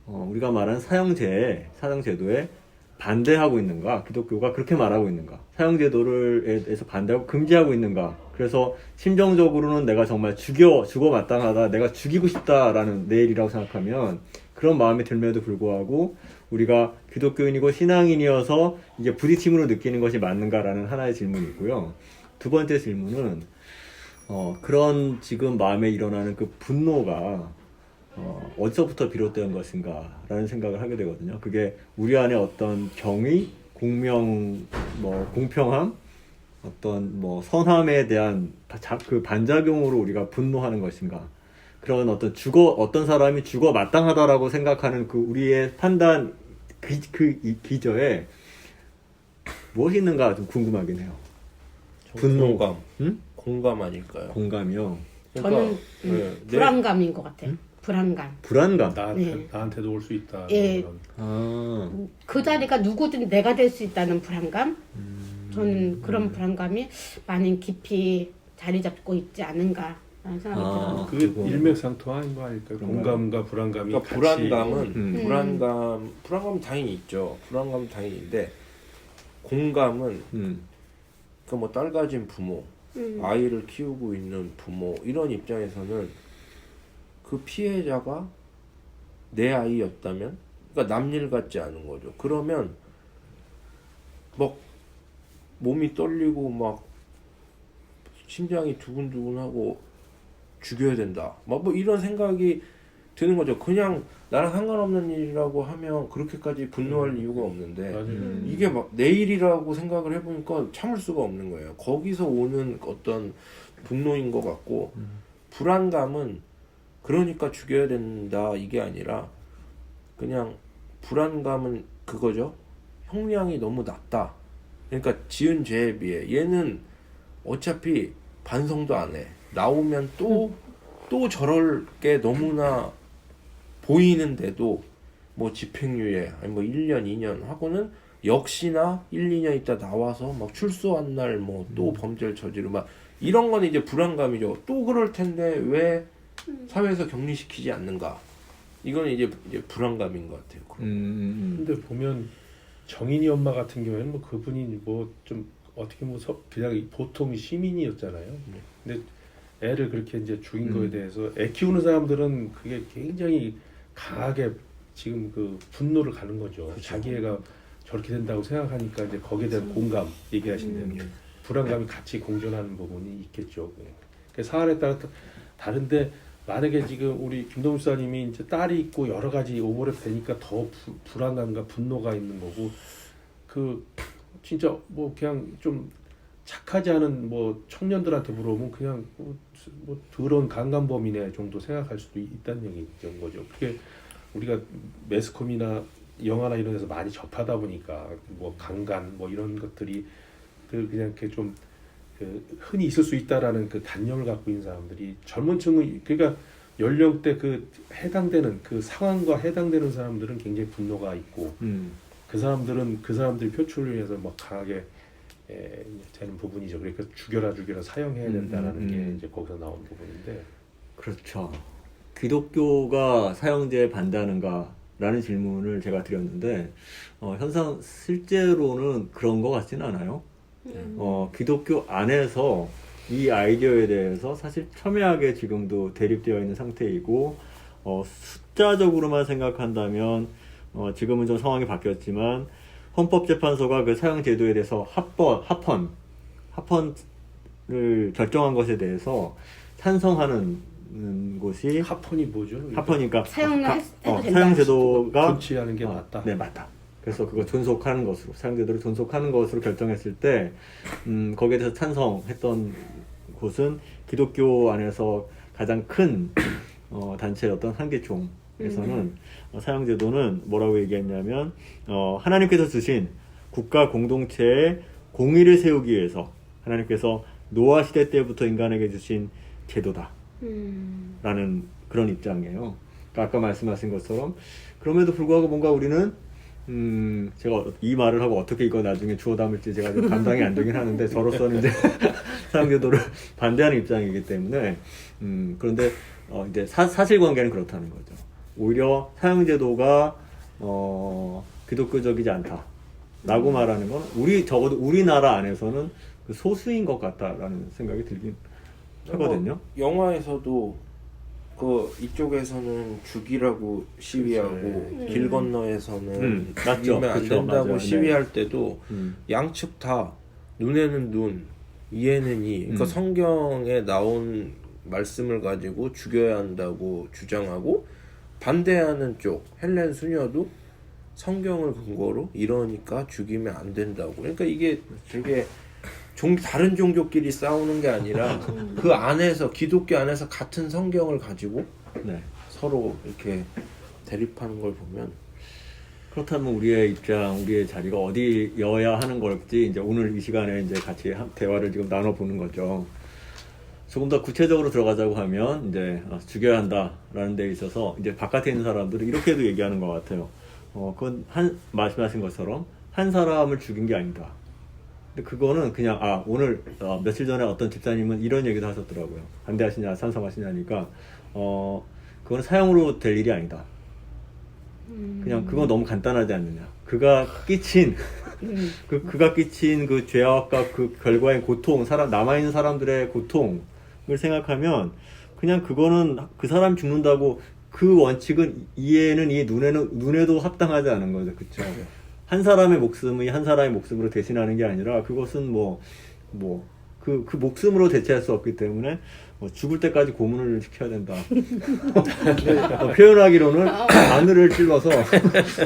우리가 말하는 사형제도에 반대하고 있는가? 기독교가 그렇게 말하고 있는가? 사형제도에서 반대하고 금지하고 있는가? 그래서 심정적으로는 내가 정말 죽어 마땅하다, 내가 죽이고 싶다라는 내일이라고 생각하면 그런 마음이 들면에도 불구하고 우리가 기독교인이고 신앙인이어서 이제 부딪힘으로 느끼는 것이 맞는가라는 하나의 질문이 있고요. 두 번째 질문은 그런 지금 마음에 일어나는 그 분노가 어디서부터 비롯된 것인가라는 생각을 하게 되거든요. 그게 우리 안에 어떤 정의, 공명, 공평함, 어떤 선함에 대한 그 반작용으로 우리가 분노하는 것인가? 그런 어떤 사람이 죽어 마땅하다라고 생각하는 그 우리의 판단 이 기저에 무엇이 있는가 좀 궁금하긴 해요. 분노. 공감. 응? 공감 아닐까요? 공감이요. 저는 불안감인 것 같아요. 불안감. 불안감. 나한테도 올 수 있다. 예. 이런. 그 자리가 누구든 내가 될 수 있다는 불안감. 저는 그런 불안감이 많이 깊이 자리 잡고 있지 않은가라는 생각이 들어요. 그게 그거. 일맥상통한 거 아닐까요? 공감과 불안감이 그러니까 같이. 불안감은 당연히 있죠. 불안감은 당연히 있는데 공감은 그러니까 뭐 딸 가진 부모, 아이를 키우고 있는 부모 이런 입장에서는 그 피해자가 내 아이였다면, 그러니까 남일 같지 않은 거죠. 그러면 막 몸이 떨리고 막 심장이 두근두근하고 죽여야 된다. 막 뭐 이런 생각이 드는 거죠. 그냥 나랑 상관없는 일이라고 하면 그렇게까지 분노할 이유가 없는데 맞아요. 이게 막 내 일이라고 생각을 해보니까 참을 수가 없는 거예요. 거기서 오는 어떤 분노인 것 같고 불안감은 그러니까 죽여야 된다 이게 아니라 그냥 불안감은 그거죠. 형량이 너무 낮다. 그러니까 지은 죄에 비해 얘는 어차피 반성도 안 해. 나오면 또 저럴 게 너무나 보이는데도 뭐 집행유예 아니 뭐 1년 2년 하고는 역시나 1, 2년 있다 나와서 막 출소한 날 뭐 또 범죄를 저지르고 막 이런 건 이제 불안감이죠. 또 그럴 텐데 왜 사회에서 격리시키지 않는가? 이건 이제 불안감인 것 같아요. 근데 보면 정인이 엄마 같은 경우에는 뭐 그분이 뭐 좀 어떻게 뭐 그냥 보통 시민이었잖아요. 근데 애를 그렇게 이제 죽인 거에 대해서 애 키우는 사람들은 그게 굉장히 강하게 지금 그 분노를 가는 거죠. 그렇죠. 자기 애가 저렇게 된다고 생각하니까 이제 거기에 대한 공감 얘기하신 대로 불안감이 같이 공존하는 부분이 있겠죠. 그 사안에 따라 다른데 만약에 지금 우리 김동수 사님이 이제 딸이 있고 여러 가지 오버랩 되니까 더 불안감과 분노가 있는 거고 그 진짜 뭐 그냥 좀 착하지 않은 뭐 청년들한테 물어보면 그냥 뭐 더러운 강간범이네 정도 생각할 수도 있다는 얘기인 거죠. 그게 우리가 매스컴이나 영화나 이런 데서 많이 접하다 보니까 뭐 강간 뭐 이런 것들이 그냥 이렇게 좀 흔히 있을 수 있다라는 그 단념을 갖고 있는 사람들이 젊은 층은 그러니까 연령대 그 해당되는 그 상황과 해당되는 사람들은 굉장히 분노가 있고 그 사람들이 표출을 위해서 막 강하게 되는 부분이죠. 그러니까 죽여라 사형해야 된다라는 게 이제 거기서 나온 부분인데. 그렇죠. 기독교가 사형제에 반대하는가라는 질문을 제가 드렸는데 현상 실제로는 그런 것 같지는 않아요. 기독교 안에서 이 아이디어에 대해서 사실 첨예하게 지금도 대립되어 있는 상태이고 숫자적으로만 생각한다면 지금은 좀 상황이 바뀌었지만 헌법재판소가 그 사형제도에 대해서 합헌을 결정한 것에 대해서 찬성하는 곳이 합헌이 뭐죠? 합헌이니까 사형을 해도 된다. 사형제도가 존치하는 게 맞다. 네, 맞다. 그래서 그거 존속하는 것으로 사형제도를 존속하는 것으로 결정했을 때 거기에 대해서 찬성했던 곳은 기독교 안에서 가장 큰 단체였던 한계총에서는 사형제도는 뭐라고 얘기했냐면 하나님께서 주신 국가 공동체의 공의를 세우기 위해서 하나님께서 노아 시대 때부터 인간에게 주신 제도다 라는 그런 입장이에요. 그러니까 아까 말씀하신 것처럼 그럼에도 불구하고 뭔가 우리는 제가 이 말을 하고 어떻게 이거 나중에 주워 담을지 제가 좀 감당이 안 되긴 하는데 저로서는 이제 사형제도를 반대하는 입장이기 때문에 그런데 이제 사실관계는 그렇다는 거죠. 오히려 사형제도가 기독교적이지 않다라고 말하는 건 적어도 우리나라 안에서는 그 소수인 것 같다라는 생각이 들긴 하거든요. 영화에서도 그 이쪽에서는 죽이라고 시위하고 길 건너에서는 맞죠. 죽이면 안 그쵸, 된다고 맞아요. 시위할 때도 양측 다 눈에는 눈, 이에는 이. 그러니까 성경에 나온 말씀을 가지고 죽여야 한다고 주장하고 반대하는 쪽 헬렌 수녀도 성경을 근거로 이러니까 죽이면 안 된다고. 그러니까 이게 되게 다른 종족끼리 싸우는 게 아니라 그 안에서 기독교 안에서 같은 성경을 가지고 네. 서로 이렇게 대립하는 걸 보면 그렇다면 우리의 입장, 우리의 자리가 어디여야 하는 걸지 이제 오늘 이 시간에 이제 같이 대화를 지금 나눠보는 거죠. 조금 더 구체적으로 들어가자고 하면 이제 죽여야 한다라는 데 있어서 이제 바깥에 있는 사람들은 이렇게도 얘기하는 것 같아요. 그건 말씀하신 것처럼 한 사람을 죽인 게 아니다. 근데 그거는 그냥 오늘 며칠 전에 어떤 집사님은 이런 얘기도 하셨더라고요. 반대하시냐 찬성하시냐니까 그건 사형으로 될 일이 아니다. 그냥 그건 너무 간단하지 않느냐. 그가 끼친 그가 끼친 그 죄악과 그 결과의 고통, 남아있는 사람들의 고통을 생각하면 그냥 그거는 그 사람 죽는다고 그 원칙은 이해는 눈에도 합당하지 않은 거죠. 그쵸? 한 사람의 목숨이 한 사람의 목숨으로 대신하는 게 아니라 그것은 그 목숨으로 대체할 수 없기 때문에 죽을 때까지 고문을 시켜야 된다. 표현하기로는 바늘을 찔러서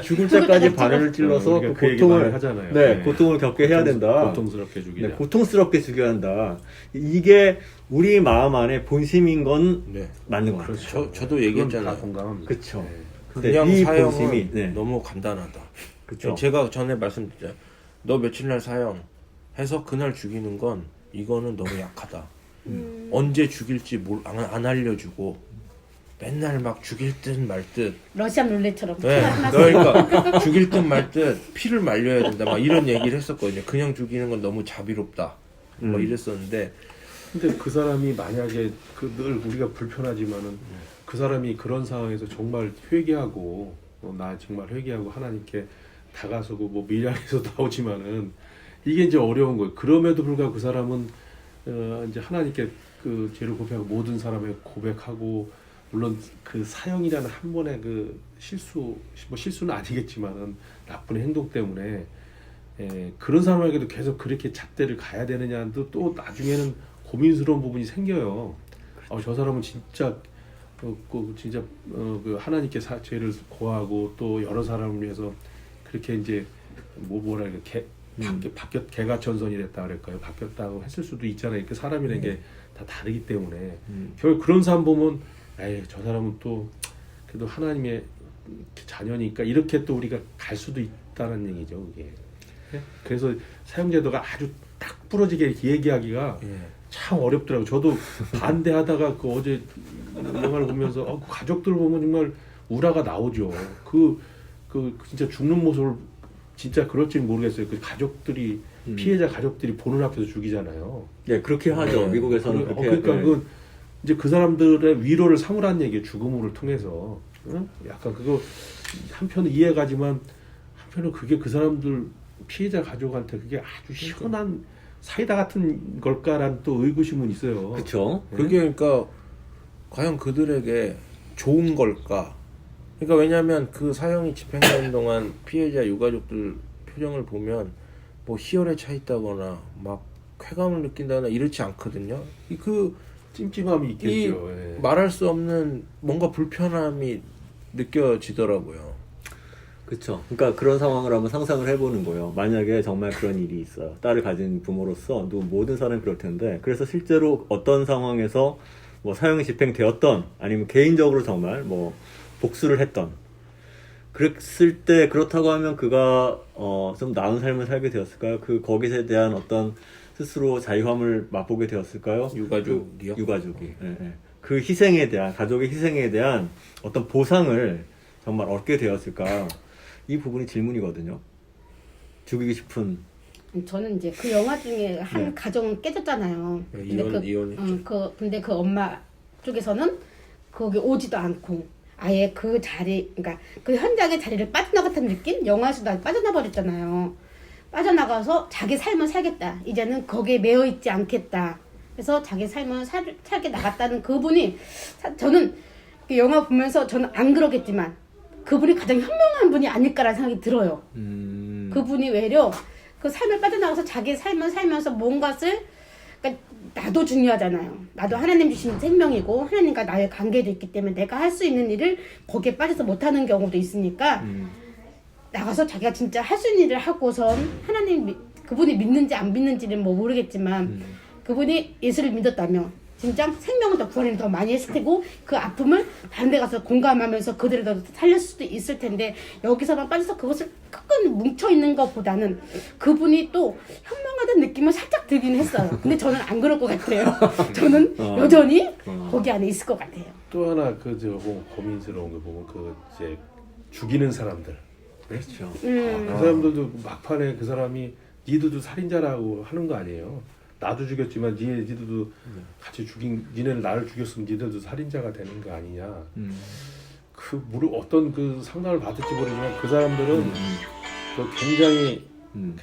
죽을 때까지 바늘을 찔러서 그 고통을 하잖아요. 네, 고통을 겪게 해야 된다. 고통스럽게 죽이자. 네, 고통스럽게 죽여야 한다. 이게 우리 마음 안에 본심인 건 네. 맞는 것 같아요. 그렇죠. 저도 얘기했잖아요. 다 공감합니다. 그렇죠. 네. 근데 그냥 이 사형은 본심이 너무 간단하다. 그렇죠. 제가 전에 말씀드렸잖아요. 너 며칠 날 사형해서 그날 죽이는 건 이거는 너무 약하다. 언제 죽일지 안 알려주고 맨날 막 죽일 듯 말 듯. 러시안 룰렛처럼. 네, 그러니까 죽일 듯 말 듯 피를 말려야 된다. 막 이런 얘기를 했었거든요. 그냥 죽이는 건 너무 자비롭다. 뭐 이랬었는데. 근데 그 사람이 만약에 늘 우리가 불편하지만은 그 사람이 그런 상황에서 정말 회개하고 나 정말 회개하고 하나님께 다가서고 밀양에서 나오지만은 이게 이제 어려운 거예요. 그럼에도 불구하고 그 사람은 이제 하나님께 그 죄를 고백하고 모든 사람에게 고백하고 물론 그 사형이라는 한 번의 그 실수는 아니겠지만은 나쁜 행동 때문에 그런 사람에게도 계속 그렇게 잣대를 가야 되느냐도 또 나중에는 고민스러운 부분이 생겨요. 저 사람은 진짜 그 하나님께 죄를 고하고 또 여러 사람을 위해서 그렇게 이제 개가천선이 됐다 그럴까요? 바뀌었다고 했을 수도 있잖아요. 그 사람이라는 게 다 다르기 때문에 결국 그런 사람 보면 저 사람은 또 그래도 하나님의 자녀니까 이렇게 또 우리가 갈 수도 있다는 얘기죠. 그게. 그래서 사형제도가 아주 딱 부러지게 얘기하기가 참 어렵더라고요. 저도 반대하다가 어제 영화를 보면서 가족들 보면 정말 우라가 나오죠. 그 진짜 죽는 모습을 진짜 그럴지는 모르겠어요. 그 가족들이 피해자 가족들이 보는 앞에서 죽이잖아요. 네, 그렇게 하죠. 미국에서는 그렇게. 그러니까 그건 이제 그 사람들의 위로를 삼으라는 얘기예요. 죽음을 통해서. 약간 그거 한편은 이해가지만 한편은 그게 그 사람들 피해자 가족한테 그게 아주 시원한 사이다 같은 걸까라는 또 의구심은 있어요. 그렇죠. 그게 그러니까 과연 그들에게 좋은 걸까? 그러니까 왜냐하면 그 사형이 집행되는 동안 피해자 유가족들 표정을 보면 희열에 차 있다거나 막 쾌감을 느낀다거나 이렇지 않거든요. 그 찜찜함이 있겠죠. 말할 수 없는 뭔가 불편함이 느껴지더라고요. 그렇죠. 그러니까 그런 상황을 한번 상상을 해보는 거예요. 만약에 정말 그런 일이 있어요. 딸을 가진 부모로서 모든 사람이 그럴 텐데, 그래서 실제로 어떤 상황에서 사형이 집행되었던 아니면 개인적으로 정말 복수를 했던, 그랬을 때 그렇다고 하면 그가 좀 나은 삶을 살게 되었을까요? 거기에 대한 어떤 스스로 자유함을 맛보게 되었을까요? 유가족이요? 유가족이. 그 희생에 대한, 가족의 희생에 대한 어떤 보상을 정말 얻게 되었을까? 이 부분이 질문이거든요. 죽이고 싶은. 저는 이제 그 영화 중에 한 가정은 깨졌잖아요. 이혼했죠. 근데 그 엄마 쪽에서는 거기 오지도 않고 아예 그 자리, 그러니까 그 현장의 자리를 빠져나갔다는 느낌? 영화에서도 빠져나버렸잖아요. 빠져나가서 자기 삶을 살겠다. 이제는 거기에 매여 있지 않겠다. 그래서 자기 삶을 살게 나갔다는 그분이, 저는 그 영화 보면서 저는 안 그러겠지만 그분이 가장 현명한 분이 아닐까라는 생각이 들어요. 그분이 외려 그 삶을 빠져나가서 자기 삶을 살면서 뭔가를 그러니까 나도 중요하잖아요. 나도 하나님 주신 생명이고 하나님과 나의 관계도 있기 때문에 내가 할 수 있는 일을 거기에 빠져서 못하는 경우도 있으니까 나가서 자기가 진짜 할 수 있는 일을 하고선 하나님 그분이 믿는지 안 믿는지는 뭐 모르겠지만 그분이 예수를 믿었다면 진짜 생명을 더 구원을 더 많이 했을 테고 그 아픔을 다른 데 가서 공감하면서 그들을 더 살릴 수도 있을 텐데 여기서만 빠져서 그것을 끝까지 뭉쳐있는 것보다는 그분이 또 현명하다는 느낌은 살짝 들긴 했어요. 근데 저는 안 그럴 것 같아요. 저는 여전히 거기 안에 있을 것 같아요. 또 하나 그저 고민스러운 거 보면 그 이제 죽이는 사람들. 그렇죠. 그 사람들도 막판에 그 사람이 니들도 살인자라고 하는 거 아니에요. 나도 죽였지만 니들도 같이 니네는 나를 죽였으면 니들도 살인자가 되는 거 아니냐. 어떤 그 상담을 받을지 모르지만 그 사람들은 그 굉장히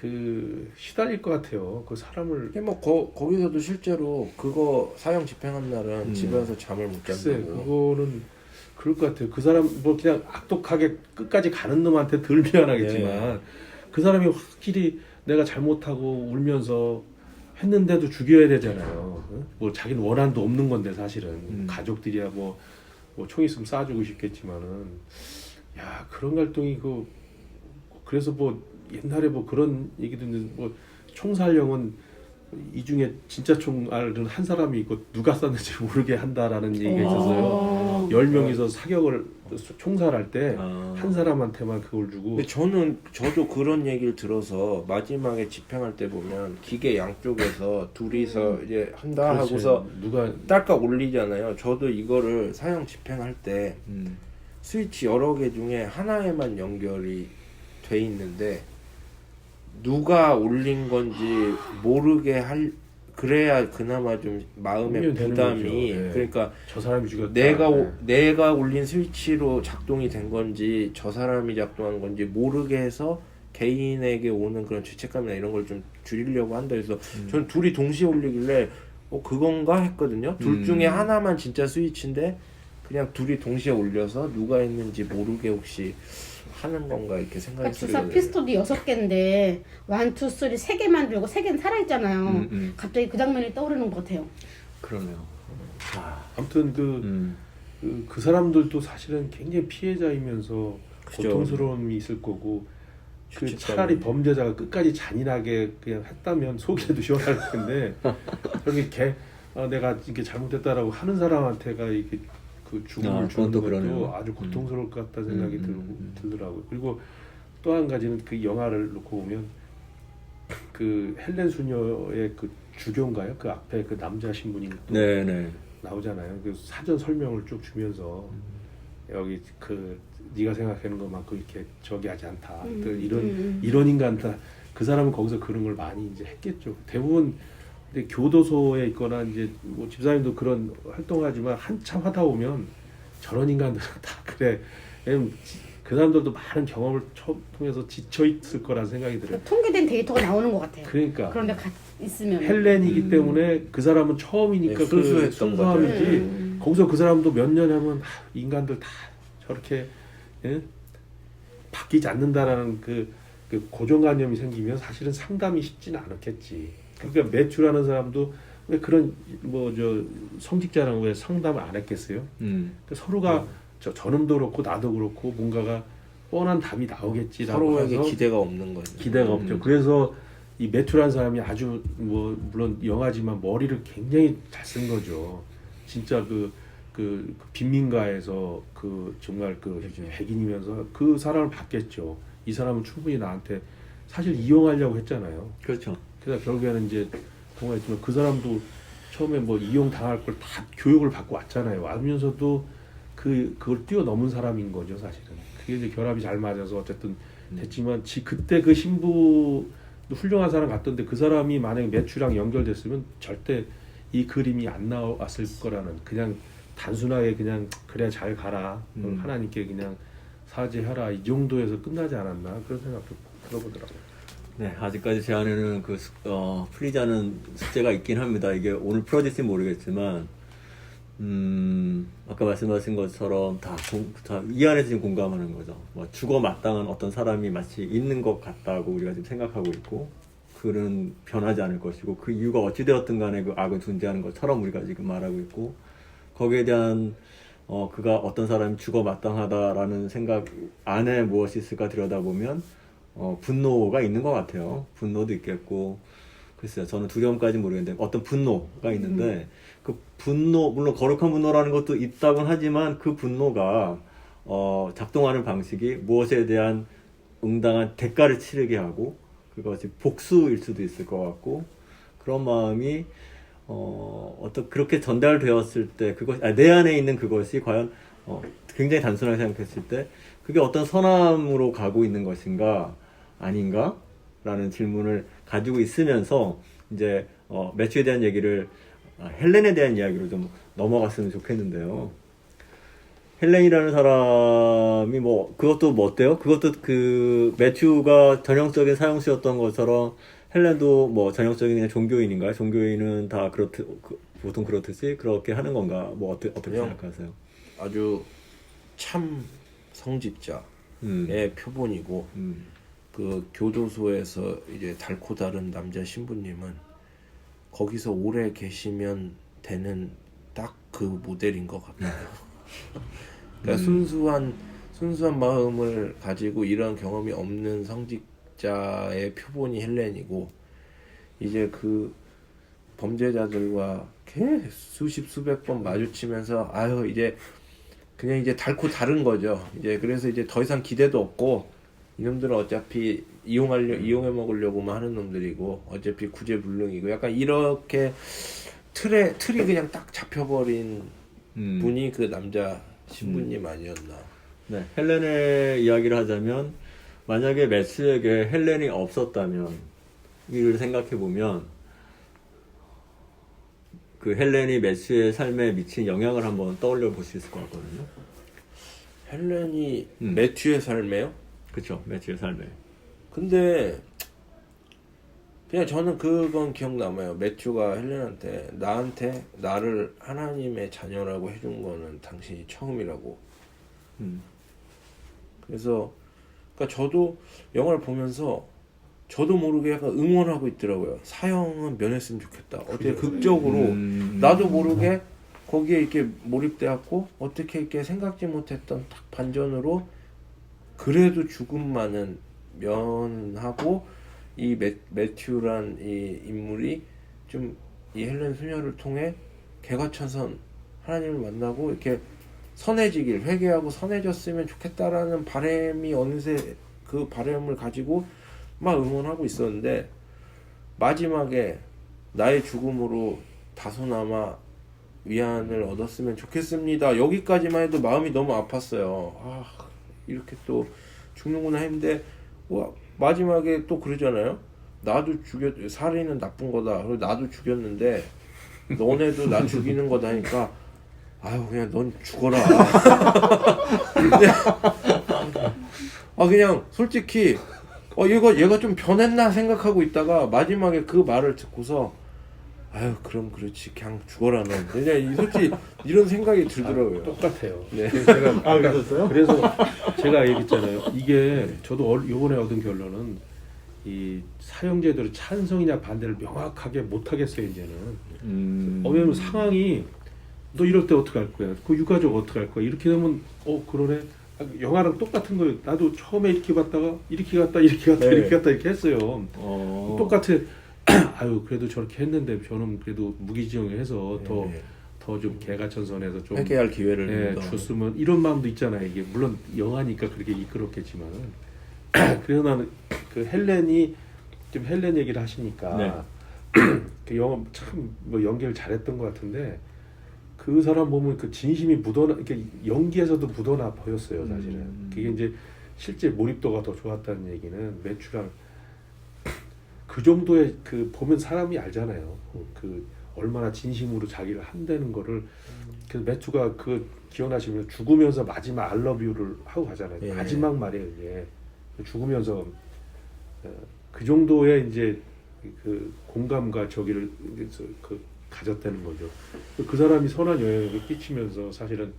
그 시달릴 것 같아요. 그 사람을. 근데 뭐 거기서도 실제로 그거 사형 집행한 날은 집에 와서 잠을 못 글쎄, 잔다고. 그거는 그럴 것 같아요. 그 사람 뭐 그냥 악독하게 끝까지 가는 놈한테 덜 미안하겠지만 그 사람이 확실히 내가 잘못하고 울면서 했는데도 죽여야 되잖아요. 뭐 자기는 원한도 없는 건데 사실은 가족들이야 뭐 총 있으면 쏴주고 싶겠지만은 야 그런 갈등이 그래서 뭐 옛날에 뭐 그런 얘기도 있는데 뭐 총살령은 이 중에 진짜 총알은 한 사람이 있고 누가 쐈는지 모르게 한다라는 얘기가 있었어요. 10명이서 사격을 총살할 때 한 사람한테만 그걸 주고. 근데 저도 그런 얘기를 들어서 마지막에 집행할 때 보면 기계 양쪽에서 둘이서 이제 한다 그렇지. 하고서 누가 딸깍 올리잖아요. 저도 이거를 사형 집행할 때 스위치 여러 개 중에 하나에만 연결이 돼 있는데 누가 올린 건지 모르게 그래야 그나마 좀 마음의 되는 부담이 거죠. 네. 그러니까 저 사람이 죽였다. 내가 올린 스위치로 작동이 된 건지 저 사람이 작동한 건지 모르게 해서 개인에게 오는 그런 죄책감이나 이런 걸 좀 줄이려고 한다 해서 저는 둘이 동시에 올리길래 그건가 했거든요. 둘 중에 하나만 진짜 스위치인데 그냥 둘이 동시에 올려서 누가 했는지 모르게 혹시 하는 건가 이렇게 그러니까 생각했어요. 주사 피스톨이 6개인데 1, 2, 3, 3개만 들고 3개는 살아있잖아요. 갑자기 그 장면이 떠오르는 것 같아요. 그러네요. 아무튼 그 사람들도 사실은 굉장히 피해자이면서 그죠. 고통스러움이 있을 거고 그 죄책감이. 차라리 범죄자가 끝까지 잔인하게 그냥 했다면 속에도 시원할 텐데 저렇게 내가 이렇게 잘못했다라고 하는 사람한테가 이게 그 죽음을 주는 그건 또 것도 그러네요. 아주 고통스러울 것 같다 생각이 들더라고요. 그리고 또 한 가지는 그 영화를 놓고 보면 그 헬렌 수녀의 그 주교인가요? 그 앞에 그 남자 신분이 또 네네. 나오잖아요. 그 사전 설명을 쭉 주면서 여기 그 네가 생각하는 것만큼 이렇게 저기 하지 않다. 또 이런 인간다. 그 사람은 거기서 그런 걸 많이 이제 했겠죠. 대부분 근데 교도소에 있거나 이제 뭐 집사님도 그런 활동하지만 한참 하다 보면 저런 인간들은 다 그래. 왜냐면 그 사람들도 많은 경험을 통해서 지쳐 있을 거란 생각이 들어요. 통계된 데이터가 나오는 것 같아요. 그러니까 그런데 있으면 헬렌이기 때문에 그 사람은 처음이니까 네, 순수했던 순수함이지. 거기서 그 사람도 몇 년 하면 인간들 다 저렇게 바뀌지 않는다라는 그 고정관념이 생기면 사실은 상담이 쉽지는 않았겠지. 그러니까 매출하는 사람도 왜 그런 성직자랑 왜 상담을 안 했겠어요? 그러니까 서로가 저놈도 그렇고 나도 그렇고 뭔가가 뻔한 답이 나오겠지라고 서로에게 해서 기대가 없는 거죠. 기대가 없죠. 그래서 이 매출한 사람이 아주 물론 영화지만 머리를 굉장히 잘 쓴 거죠. 진짜 그 빈민가에서 정말 백인이면서 그 사람을 봤겠죠. 이 사람은 충분히 나한테 사실 이용하려고 했잖아요. 그렇죠. 그래서 결국에는 이제 동화했지만 그 사람도 처음에 이용 당할 걸 다 교육을 받고 왔잖아요. 알면서도 그걸 뛰어넘은 사람인 거죠, 사실은. 그게 이제 결합이 잘 맞아서 어쨌든 됐지만 그때 그 신부 훌륭한 사람 같던데 그 사람이 만약에 매출랑 연결됐으면 절대 이 그림이 안 나왔을 거라는 그냥 단순하게 그냥 그래 잘 가라 하나님께 그냥 사죄하라 이 정도에서 끝나지 않았나 그런 생각도 들어보더라고요. 네, 아직까지 제 안에는 풀리지 않은 숙제가 있긴 합니다. 이게 오늘 풀어질지 모르겠지만, 아까 말씀하신 것처럼 다 이 안에서 지금 공감하는 거죠. 죽어 마땅한 어떤 사람이 마치 있는 것 같다고 우리가 지금 생각하고 있고, 그는 변하지 않을 것이고 그 이유가 어찌 되었든 간에 그 악은 존재하는 것처럼 우리가 지금 말하고 있고 거기에 대한 그가 어떤 사람이 죽어 마땅하다라는 생각 안에 무엇이 있을까 들여다보면 분노가 있는 것 같아요. 분노도 있겠고 글쎄요. 저는 두려움까지 모르겠는데 어떤 분노가 있는데 그 분노 물론 거룩한 분노라는 것도 있다곤 하지만 그 분노가 작동하는 방식이 무엇에 대한 응당한 대가를 치르게 하고 그것이 복수일 수도 있을 것 같고 그런 마음이 그렇게 전달되었을 때 내 안에 있는 그것이 과연 굉장히 단순하게 생각했을 때 그게 어떤 선함으로 가고 있는 것인가 아닌가? 라는 질문을 가지고 있으면서 이제 매튜에 대한 얘기를 헬렌에 대한 이야기로 좀 넘어갔으면 좋겠는데요. 헬렌이라는 사람이 그것도 어때요? 그것도 그 매튜가 전형적인 사형수였던 것처럼 헬렌도 전형적인 그냥 종교인인가요? 종교인은 다 보통 그렇듯이 그렇게 하는 건가? 어떻게 생각하세요? 아주 참 성직자의 표본이고 그 교도소에서 이제 달고 다른 남자 신부님은 거기서 오래 계시면 되는 딱 그 모델인 것 같아요. 그러니까 순수한 마음을 가지고 이런 경험이 없는 성직자의 표본이 헬렌이고 이제 그 범죄자들과 수십 수백 번 마주치면서 이제 그냥 이제 닳고 다른 거죠. 이제 그래서 이제 더 이상 기대도 없고 이놈들은 어차피 이용해 먹으려고만 하는 놈들이고 어차피 구제불능이고 약간 이렇게 틀이 그냥 딱 잡혀버린 분이 그 남자 신부님 아니었나. 네, 헬렌의 이야기를 하자면 만약에 매튜에게 헬렌이 없었다면 이를 생각해 보면 그 헬렌이 매튜의 삶에 미친 영향을 한번 떠올려 볼 수 있을 것 같거든요. 헬렌이 매튜의 삶에요? 그렇죠, 매튜의 삶에. 근데 그냥 저는 그건 기억남아요. 매튜가 헬렌한테 나를 하나님의 자녀라고 해준 거는 당신이 처음이라고. 그래서 그러니까 저도 영화를 보면서 저도 모르게 약간 응원하고 있더라고요. 사형은 면했으면 좋겠다. 어떻게 극적으로 나도 모르게 거기에 이렇게 몰입돼갖고 어떻게 이렇게 생각지 못했던 딱 반전으로 그래도 죽음만은 면하고 이 매튜란 이 인물이 좀 이 헬렌 수녀를 통해 개과천선 하나님을 만나고 이렇게 선해지길 회개하고 선해졌으면 좋겠다라는 바람이 어느새 그 바람을 가지고 막 응원하고 있었는데 마지막에 나의 죽음으로 다소나마 위안을 얻었으면 좋겠습니다. 여기까지만 해도 마음이 너무 아팠어요. 이렇게 또 죽는구나 했는데 마지막에 또 그러잖아요. 나도 살인은 나쁜 거다. 그리고 나도 죽였는데 너네도 나 죽이는 거다 하니까 그냥 넌 죽어라. 근데 그냥 솔직히 얘가 좀 변했나 생각하고 있다가 마지막에 그 말을 듣고서 그럼 그렇지 그냥 죽어라 넌. 그냥 솔직히 이런 생각이 들더라고요. 똑같아요. 네. 제가 그랬어요? 그래서 제가 얘기했잖아요. 이게 저도 이번에 얻은 결론은 이 사형제도를 찬성이냐 반대를 명확하게 못 하겠어요 이제는. 왜냐면 상황이 너 이럴 때 어떻게 할 거야? 그 유가족 어떻게 할 거야? 이렇게 되면 그러네. 영화랑 똑같은 거예요. 나도 처음에 이렇게 봤다가 이렇게 갔다 이렇게 갔다 네. 이렇게 갔다 이렇게 했어요. 똑같아. 그래도 저렇게 했는데 저는 그래도 무기징역해서 더 좀 개가천선해서 좀 회개할 기회를 줬으면 이런 마음도 있잖아요. 이게 물론 영화니까 그렇게 이끌었겠지만은 그래서 나는 그 헬렌이 좀 헬렌 얘기를 하시니까 그 영화 참 연기를 잘했던 것 같은데 그 사람 보면 그 진심이 이렇게 연기에서도 묻어나 보였어요 사실은. 그게 이제 실제 몰입도가 더 좋았다는 얘기는 매튜랑 그 정도의 그 보면 사람이 알잖아요. 그 얼마나 진심으로 자기를 한다는 거를. 그래서 매튜가 그 기억나시면 죽으면서 마지막 I love you를 하고 가잖아요. 마지막 말이에요 이게. 죽으면서 그 정도의 이제 그 공감과 저기를 가졌다는 거죠. 그 사람이 선한 영향을 끼치면서 사실은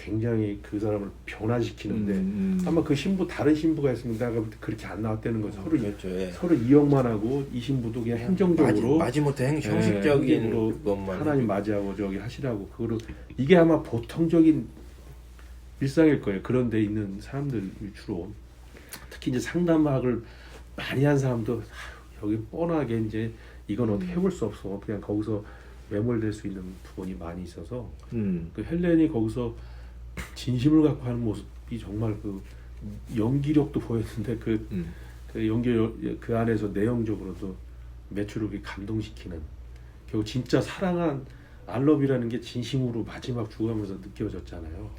굉장히 그 사람을 변화시키는데 아마 그 신부 다른 신부가 있으면 내가 그렇게 안 나왔다는 거 서로 그렇죠. 예. 서로 이용만 하고 이 신부도 그냥 행정적으로 마지못해 형식적인 행정으로 것만 하나님 맞이하고 저기 하시라고 그거를 이게 아마 보통적인 일상일 거예요. 그런 데 있는 사람들 주로 특히 이제 상담학을 많이 한 사람도 아유, 여기 뻔하게 이제 이건 어떻게 해볼 수 없어. 그냥 거기서 매몰될 수 있는 부분이 많이 있어서 그 헬렌이 거기서 진심을 갖고 하는 모습이 정말 그 연기력도 보였는데 그 연기 그 안에서 내용적으로도 매출을 감동시키는 결국 진짜 사랑한 알러비라는 게 진심으로 마지막 죽어가면서 느껴졌잖아요.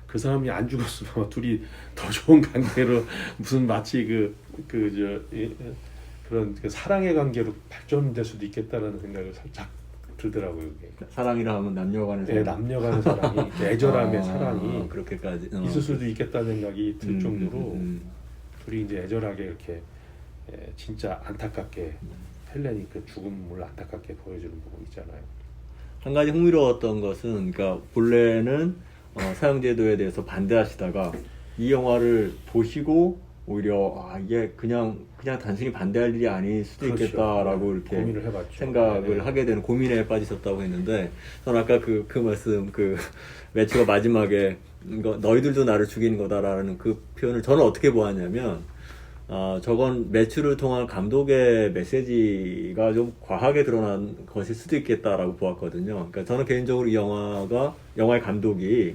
그 사람이 안 죽었으면 둘이 더 좋은 관계로 무슨 마치 그런 그 사랑의 관계로 발전될 수도 있겠다라는 생각을 살짝 들더라고요. 그게. 사랑이라 하면 남녀간의 네, 사랑. 남녀간의 사랑이 애절함의 사랑이 그렇게까지 있을 수도 있겠다는 생각이 들 정도로 둘이 이제 애절하게 이렇게 진짜 안타깝게 헬렌이 그 죽음을 안타깝게 보여주는 부분 있잖아요. 한 가지 흥미로웠던 것은 그러니까 본래는 사형제도에 대해서 반대하시다가 이 영화를 보시고 오히려 이게 그냥 단순히 반대할 일이 아닐 수도 그렇죠. 있겠다라고 이렇게 고민을 해봤죠. 생각을 네네. 하게 되는 고민에 빠지셨다고 했는데 저는 아까 그 말씀 매추가 마지막에 너희들도 나를 죽이는 거다라는 그 표현을 저는 어떻게 보았냐면 저건 매추를 통한 감독의 메시지가 좀 과하게 드러난 것일 수도 있겠다라고 보았거든요. 그러니까 저는 개인적으로 이 영화의 감독이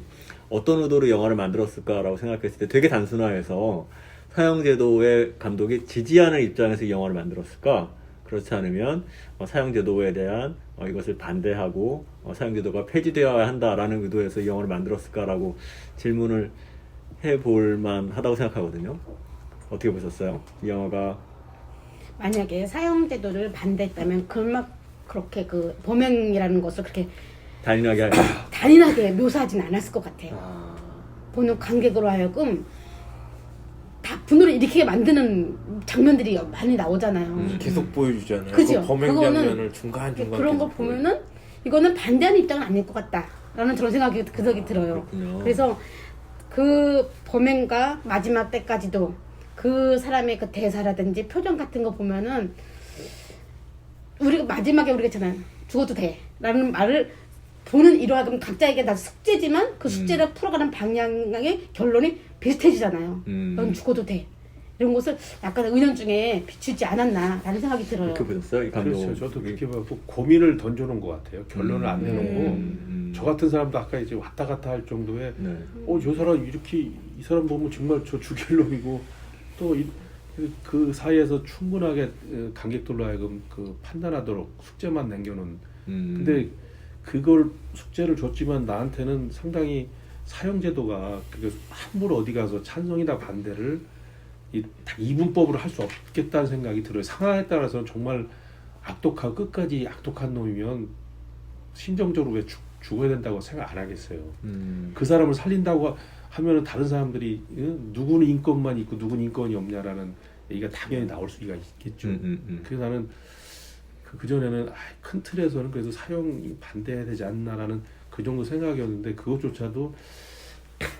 어떤 의도로 영화를 만들었을까라고 생각했을 때 되게 단순화해서 사형제도의 감독이 지지하는 입장에서 이 영화를 만들었을까? 그렇지 않으면 사형제도에 대한 이것을 반대하고 사형제도가 폐지되어야 한다라는 의도에서 이 영화를 만들었을까라고 질문을 해볼 만하다고 생각하거든요. 어떻게 보셨어요? 이 영화가 만약에 사형제도를 반대했다면 그렇게 그 범행이라는 것을 그렇게 잔인하게 묘사하진 않았을 것 같아요. 보는 관객으로 하여금 다 분노를 일으키게 만드는 장면들이 많이 나오잖아요. 계속 보여주잖아요. 그죠? 그 범행 그거는 장면을 중간중간 그런 걸 계속 보면은 이거는 반대하는 입장은 아닐 것 같다라는 저런 생각이 들어요. 그렇군요. 그래서 그 범행과 마지막 때까지도 그 사람의 그 대사라든지 표정 같은 거 보면은 우리가 마지막에 우리가 있잖아요. 죽어도 돼라는 말을 보는 이러하면 각자에게 다 숙제지만 그 숙제를 풀어가는 방향의 결론이 비슷해지잖아요. 넌 죽어도 돼. 이런 것을 약간 은연중에 비추지 않았나라는 생각이 들어요. 그렇게 보셨어요? 이 감독. 그렇죠. 저도 그렇게 보고 고민을 던져놓은 것 같아요. 결론을 안 내놓고 저 같은 사람도 아까 이제 왔다 갔다 할 정도의 네. 저 사람 이렇게 이 사람 보면 정말 저 죽일 놈이고 또 그 사이에서 충분하게 관객들로 하여금 그 판단하도록 숙제만 남겨놓은. 근데 그걸 숙제를 줬지만 나한테는 상당히 사형제도가 함부로 어디 가서 찬성이다 반대를 이분법으로 할 수 없겠다는 생각이 들어요. 상황에 따라서는 정말 악독하고 끝까지 악독한 놈이면 심정적으로 왜 죽어야 된다고 생각 안 하겠어요. 그 사람을 살린다고 하면은 다른 사람들이 누구는 인권만 있고 누구는 인권이 없냐라는 얘기가 당연히 나올 수가 있겠죠. 그래서 나는 그전에는 큰 틀에서는 그래도 사형이 반대해야 되지 않나라는 그 정도 생각이었는데 그것조차도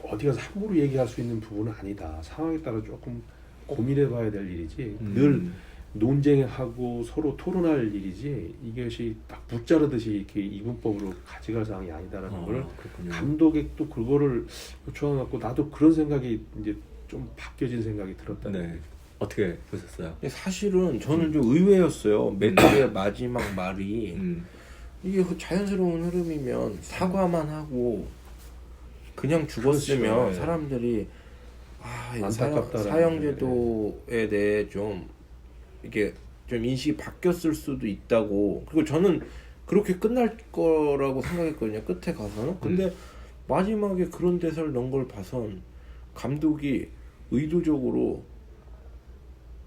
어디 가서 함부로 얘기할 수 있는 부분은 아니다. 상황에 따라 조금 고민해 봐야 될 일이지 늘 논쟁하고 서로 토론할 일이지 이것이 딱 붙자르듯이 이렇게 이분법으로 가져갈 사항이 아니다라는 걸 그렇군요. 감독이 또 그거를 요청해갖고 나도 그런 생각이 이제 좀 바뀌어진 생각이 들었다. 네. 어떻게 보셨어요? 사실은 저는 좀 의외였어요. 매트의 마지막 말이 이게 자연스러운 흐름이면 사과만 하고 그냥 죽었으면 그렇죠. 사람들이 안타깝다라는 사형제도에 대해 좀 이게 좀 인식이 바뀌었을 수도 있다고. 그리고 저는 그렇게 끝날 거라고 생각했거든요. 끝에 가서는. 근데 마지막에 그런 대사를 넣은 걸 봐선 감독이 의도적으로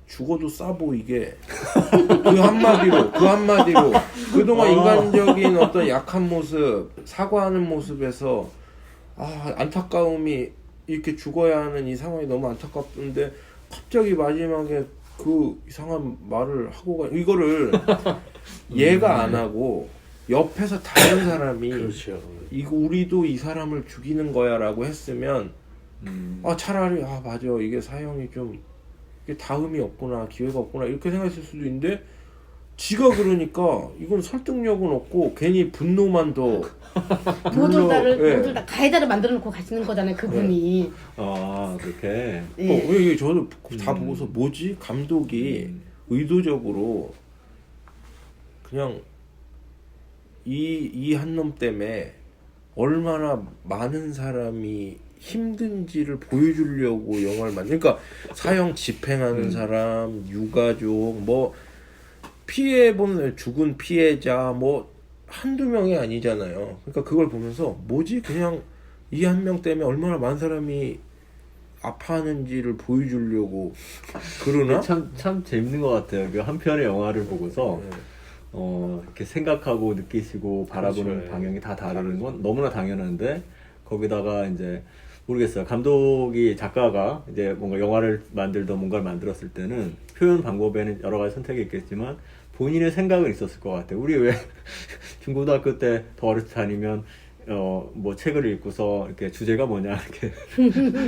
죽어도 싸 보이게 그 한마디로 그동안 인간적인 어떤 약한 모습, 사과하는 모습에서 안타까움이 이렇게 죽어야 하는 이 상황이 너무 안타깝던데 갑자기 마지막에 그 이상한 말을 하고 이거를 얘가 안 하고 옆에서 다른 사람이 그렇죠. 이거 우리도 이 사람을 죽이는 거야라고 했으면 차라리 맞아 이게 사형이 좀 이게 다음이 없구나 기회가 없구나 이렇게 생각했을 수도 있는데 지가 그러니까 이건 설득력은 없고 괜히 분노만 더 모두 다 가해자를 만들어 놓고 가시는 거잖아요, 그분이. 그렇게. 예. 왜 저도 다 보고서 뭐지 감독이 의도적으로 그냥 이 한 놈 때문에 얼마나 많은 사람이 힘든지를 보여주려고 영화를 그러니까 사형 집행하는 사람, 유가족, 뭐 피해본 죽은 피해자 뭐 한두 명이 아니잖아요. 그러니까 그걸 보면서 뭐지 그냥 이 한 명 때문에 얼마나 많은 사람이 아파하는지를 보여주려고 그러나? 참 재밌는 것 같아요. 그 한 편의 영화를 보고서 이렇게 생각하고 느끼시고 바라보는 그렇죠. 방향이 다 다르는 건 너무나 당연한데 거기다가 이제 모르겠어요. 감독이 작가가 이제 뭔가 영화를 만들던 뭔가를 만들었을 때는 표현 방법에는 여러 가지 선택이 있겠지만 본인의 생각은 있었을 것 같아요. 우리 왜 중고등학교 때 더 어렸을 때 아니면 뭐 책을 읽고서 이렇게 주제가 뭐냐 이렇게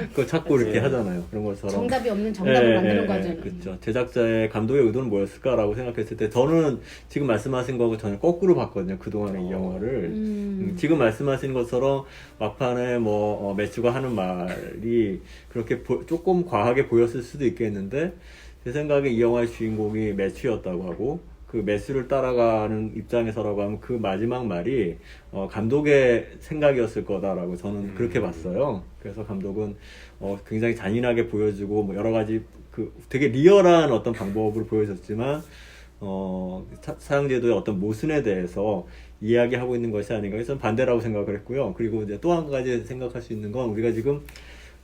그거 찾고 이렇게 하잖아요. 그런 것처럼 정답이 없는 정답을 만드는 거죠. 그렇죠. 제작자의 감독의 의도는 뭐였을까라고 생각했을 때 저는 지금 말씀하신 거하고 전혀 거꾸로 봤거든요. 그동안의 이 영화를 지금 말씀하신 것처럼 막판에 매튜가 하는 말이 그렇게 조금 과하게 보였을 수도 있겠는데 제 생각에 이 영화의 주인공이 매튜였다고 하고 그 매튜를 따라가는 입장에서라고 하면 그 마지막 말이 감독의 생각이었을 거다라고 저는 그렇게 봤어요. 그래서 감독은 굉장히 잔인하게 보여주고 뭐 여러 가지 그 되게 리얼한 어떤 방법으로 보여줬지만 사형제도의 어떤 모순에 대해서 이야기하고 있는 것이 아닌가 해서 반대라고 생각을 했고요. 그리고 이제 또 한 가지 생각할 수 있는 건 우리가 지금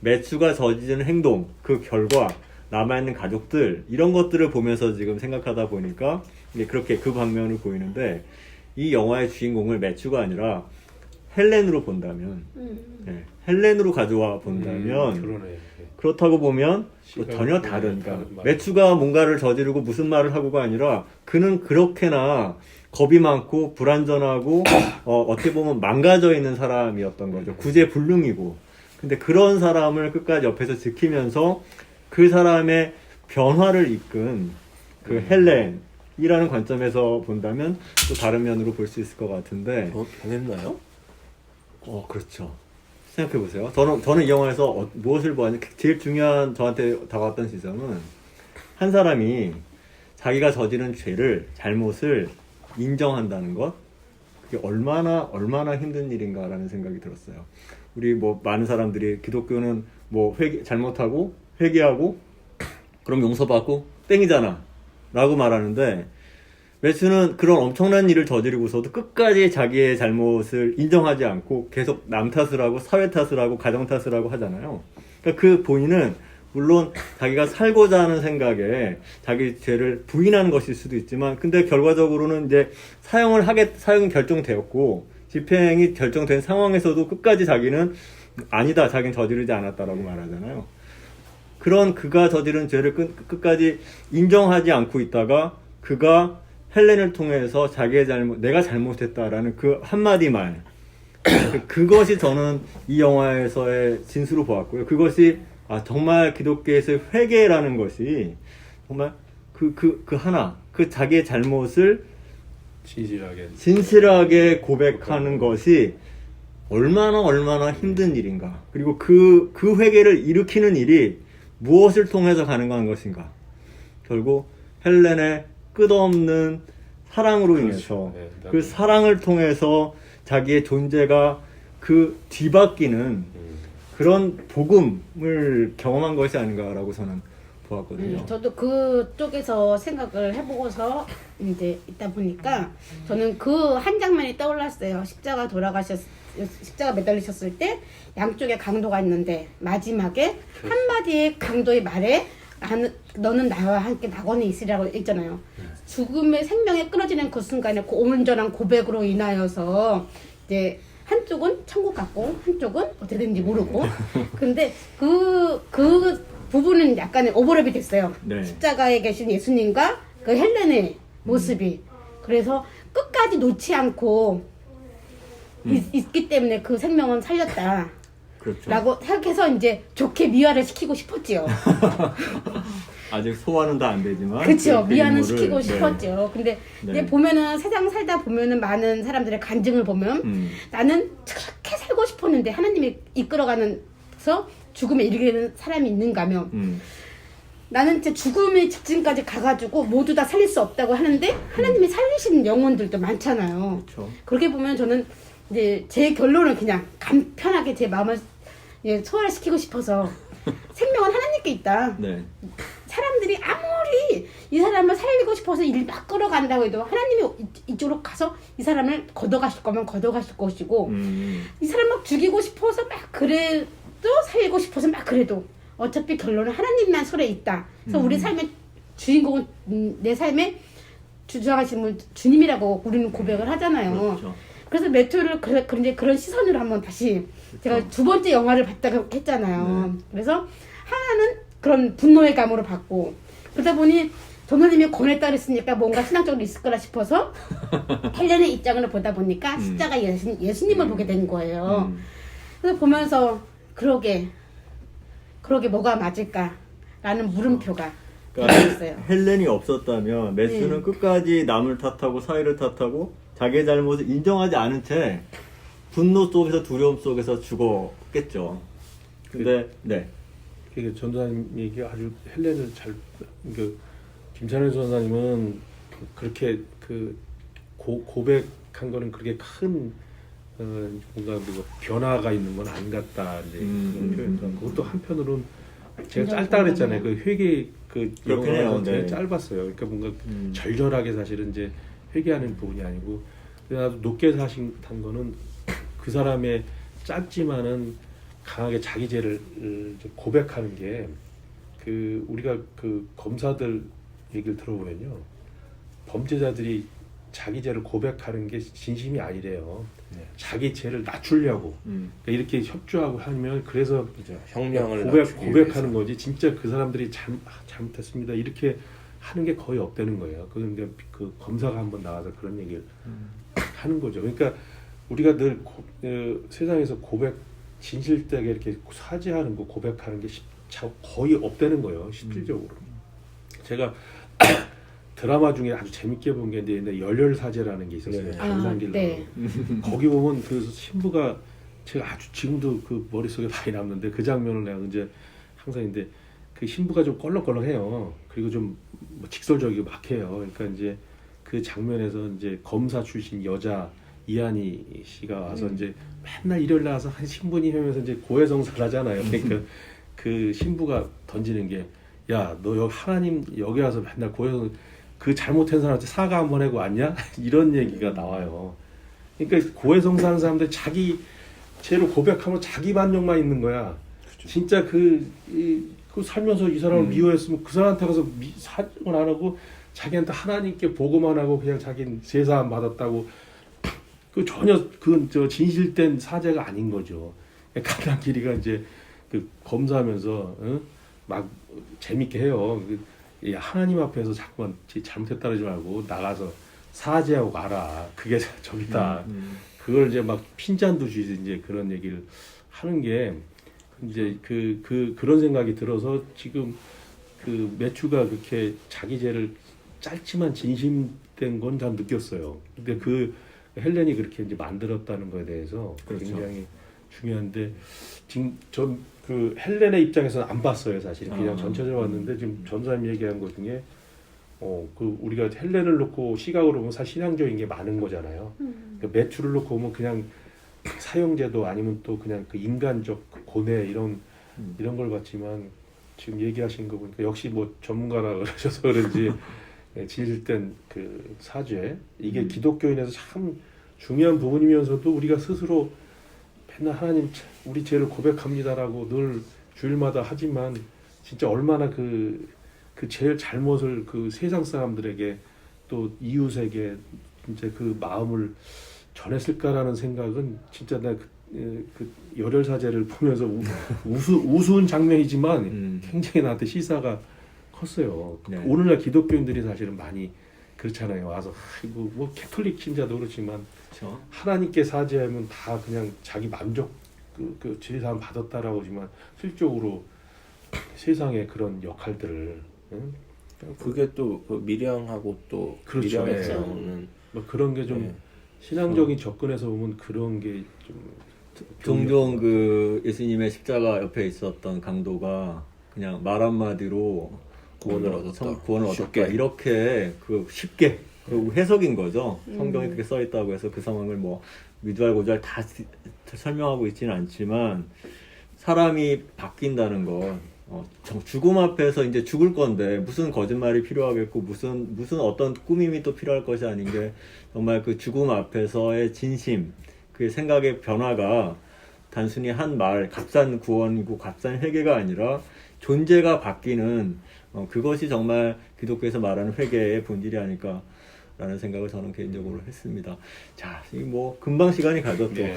매튜가 저지른 행동 그 결과 남아있는 가족들 이런 것들을 보면서 지금 생각하다 보니까 그렇게 그 방면을 보이는데 이 영화의 주인공을 매튜가 아니라 헬렌으로 본다면 헬렌으로 가져와 본다면 그러네. 그렇다고 보면 또 시각이 전혀 다른 다른 말. 매튜가 뭔가를 저지르고 무슨 말을 하고가 아니라 그는 그렇게나 겁이 많고 불안전하고 어떻게 보면 망가져 있는 사람이었던 거죠. 구제불능이고 근데 그런 사람을 끝까지 옆에서 지키면서 그 사람의 변화를 이끈 그 헬렌이라는 관점에서 본다면 또 다른 면으로 볼 수 있을 것 같은데 변했나요? 그렇죠. 생각해보세요. 저는 이 영화에서 무엇을 보았냐 제일 중요한 저한테 다가왔던 지점은 한 사람이 자기가 저지른 죄를 잘못을 인정한다는 것 그게 얼마나 힘든 일인가라는 생각이 들었어요. 우리 뭐 많은 사람들이 기독교는 뭐 잘못하고 회개하고 그럼 용서받고 땡이잖아 라고 말하는데 매튜는 그런 엄청난 일을 저지르고서도 끝까지 자기의 잘못을 인정하지 않고 계속 남 탓을 하고 사회 탓을 하고 가정 탓을 하고 하잖아요. 그러니까 그 본인은 물론 자기가 살고자 하는 생각에 자기 죄를 부인하는 것일 수도 있지만 근데 결과적으로는 이제 사형이 결정되었고 집행이 결정된 상황에서도 끝까지 자기는 아니다 자기는 저지르지 않았다라고 말하잖아요. 그런 그가 저지른 죄를 끝까지 인정하지 않고 있다가 그가 헬렌을 통해서 자기의 내가 잘못했다라는 그 한마디 말 그것이 저는 이 영화에서의 진수로 보았고요. 그것이 정말 기독교에서의 회개라는 것이 정말 그 자기의 잘못을 진실하게 고백하는 것이 얼마나 힘든 일인가. 그리고 그 회개를 일으키는 일이 무엇을 통해서 가능한 것인가. 결국 헬렌의 끝없는 사랑으로 인해서 그 사랑을 통해서 자기의 존재가 뒤바뀌는 그런 복음을 경험한 것이 아닌가라고 저는 보았거든요. 저도 그쪽에서 생각을 해보고서 이제 있다 보니까 저는 그 한 장면이 떠올랐어요. 십자가 매달리셨을 때 양쪽에 강도가 있는데 마지막에 한마디의 강도의 말에 너는 나와 함께 낙원에 있으리라고 있잖아요. 죽음의 생명에 끊어지는 그 순간에 그 온전한 고백으로 인하여서 이제 한쪽은 천국 같고 한쪽은 어떻게 되는지 모르고 근데 그 부분은 약간의 오버랩이 됐어요. 네. 십자가에 계신 예수님과 그 헬렌의 모습이 그래서 끝까지 놓지 않고 있기 때문에 그 생명은 살렸다. 그렇죠. 라고 생각해서 이제 좋게 미화를 시키고 싶었지요. 아직 소화는 다 안 되지만 그렇죠. 그 미화는 인물을, 시키고 네. 싶었죠. 근데 네. 이제 보면은 세상 살다 보면은 많은 사람들의 간증을 보면 나는 그렇게 살고 싶었는데 하나님이 이끌어가면서 죽음에 이르게 사람이 있는가 하면 나는 진짜 죽음의 직진까지 가가지고 모두 다 살릴 수 없다고 하는데 하나님이 살리시는 영혼들도 많잖아요. 그렇죠. 그렇게 보면 저는 이제 제 결론은 그냥 간편하게 제 마음을 소화시키고 싶어서 생명은 하나님께 있다. 네. 사람들이 아무리 이 사람을 살리고 싶어서 일 막 끌어간다고 해도 하나님이 이쪽으로 가서 이 사람을 걷어가실 거면 걷어가실 것이고 이 사람 막 죽이고 싶어서 막 그래도 살리고 싶어서 막 그래도 어차피 결론은 하나님만 손에 있다. 그래서 우리 삶의 주인공은 내 삶의 주장하신 분 주님이라고 우리는 고백을 하잖아요. 그렇죠. 그래서 매튜를 그런 시선으로 한번 다시 제가 두 번째 영화를 봤다고 했잖아요. 그래서 하나는 그런 분노의 감으로 봤고 그러다 보니 도노님이 권에 따르으니까 뭔가 신앙적으로 있을 거라 싶어서 헬렌의 입장으로 보다 보니까 십자가 예수님을 보게 된 거예요. 그래서 보면서 그러게 뭐가 맞을까라는 물음표가 그러니까 있었어요. 헬렌이 없었다면 메스는 끝까지 남을 탓하고 사회를 탓하고 자기의 잘못을 인정하지 않은 채 분노 속에서 두려움 속에서 죽었겠죠. 근데 네. 그 전도사님 얘기 아주 헬렌을 잘 김찬현 전도사님은 그렇게 그 고백한 거는 그렇게 큰 뭔가 변화가 있는 건 안 같다 이제 그런 표현도 그것도 한편으로는 제가 짧다 그랬잖아요. 그 회개 그 그렇긴 해요. 되게 네. 짧았어요. 그러니까 뭔가 절절하게 사실은 이제 회개하는 부분이 아니고 나도 높게 사신 거는 그 사람의 짧지만은 강하게 자기 죄를 고백하는 게 그 우리가 그 검사들 얘기를 들어보면요 범죄자들이 자기 죄를 고백하는 게 진심이 아니래요. 네. 자기 죄를 낮추려고 그러니까 이렇게 협조하고 하면 그래서 그죠. 형량을 고백하는 거지 진짜 그 사람들이 잘못했습니다 이렇게 하는 게 거의 없다는 거예요. 그런데 그 검사가 한번 나와서 그런 얘기를 하는 거죠. 그러니까 우리가 늘 세상에서 진실되게 이렇게 사죄하는 거 고백하는 게 거의 없다는 거예요. 실질적으로. 제가 드라마 중에 아주 재밌게 본 게 있는데 열혈사죄라는 게 있었어요. 전상길 네. 거기 보면 그 신부가 제가 아주 지금도 그 머릿속에 많이 남는데 그 장면을 내가 이제 항상 인데 그 신부가 좀 껄렁껄렁해요. 그리고 좀 뭐 직설적이고 막해요. 그러니까 이제 그 장면에서 이제 검사 출신 여자 이한희 씨가 와서 이제 맨날 일요일 나와서 한 신부님 하면서 이제 고해성사를 하잖아요. 그러니까 그 신부가 던지는 게 야, 너 여기 하나님 여기 와서 맨날 고해성 그 잘못한 사람한테 사과 한번 하고 왔냐? 이런 얘기가 나와요. 그러니까 고해성사하는 사람들 자기 죄로 고백하면 자기 만족만 있는 거야. 그렇죠. 진짜 그 살면서 이 사람을 미워했으면 그 사람한테 가서 사정을 안 하고 자기한테 하나님께 보고만 하고 그냥 자기는 제사함 받았다고 그 전혀 저 진실된 사죄가 아닌 거죠. 감당길이가 이제 그 검사하면서 막 재밌게 해요. 하나님 앞에서 자꾸만 잘못했다 그러지 말고 나가서 사죄하고 가라. 그게 저기다. 그걸 이제 막 핀잔도 주지 이제 그런 얘기를 하는 게 이제 그런 생각이 들어서 지금 그 매튜가 그렇게 자기 죄를 짧지만 진심된 건 잘 느꼈어요. 근데 그 헬렌이 그렇게 이제 만들었다는 거에 대해서 그렇죠. 굉장히 중요한데 지금 전 그 헬렌의 입장에서는 안 봤어요 사실 그냥 전체적으로 봤는데 지금 전사님 얘기한 것 중에 그 우리가 헬렌을 놓고 시각으로 보면 사실 신앙적인 게 많은 거잖아요. 그러니까 매튜를 놓고 보면 그냥 사형제도 아니면 또 그냥 그 인간적 고뇌 이런 걸 봤지만 지금 얘기하신 거 보니까 역시 뭐 전문가라 그러셔서 그런지 진실된 그 사죄 이게 기독교인에서 참 중요한 부분이면서도 우리가 스스로 맨날 하나님 우리 죄를 고백합니다라고 늘 주일마다 하지만 진짜 얼마나 그 죄 잘못을 그 세상 사람들에게 또 이웃에게 진짜 그 마음을 전했을까라는 생각은 진짜 나 그 열혈사죄를 보면서 우스운 장면이지만 굉장히 나한테 시사가 컸어요. 네. 오늘날 기독교인들이 사실은 많이 그렇잖아요. 와서 아이고 뭐 캐톨릭 신자도 그렇지만 그렇죠. 하나님께 사죄하면 다 그냥 자기 만족 그 제사함 받았다라고 하지만 실적으로 세상의 그런 역할들을 응? 그게 또 그 미량하고 또 그렇죠. 미량에서는 뭐 그런 게 좀 네. 신앙적인 접근에서 보면 그런 게 좀 종종 그 예수님의 십자가 옆에 있었던 강도가 그냥 말 한마디로 구원을 얻었다. 구원을 쉽게. 얻었다. 이렇게 그 쉽게 그 해석인 거죠. 성경에 그렇게 써 있다고 해서 그 상황을 뭐 미주알고주알 다 설명하고 있지는 않지만 사람이 바뀐다는 건 죽음 앞에서 이제 죽을 건데 무슨 거짓말이 필요하겠고 무슨 어떤 꾸밈이 또 필요할 것이 아닌 게 정말 그 죽음 앞에서의 진심, 그 생각의 변화가 단순히 한 말, 값싼 구원이고 값싼 회개가 아니라 존재가 바뀌는 그것이 정말 기독교에서 말하는 회개의 본질이 아닐까. 라는 생각을 저는 개인적으로 했습니다. 자, 이 뭐 금방 시간이 가죠 또. 예.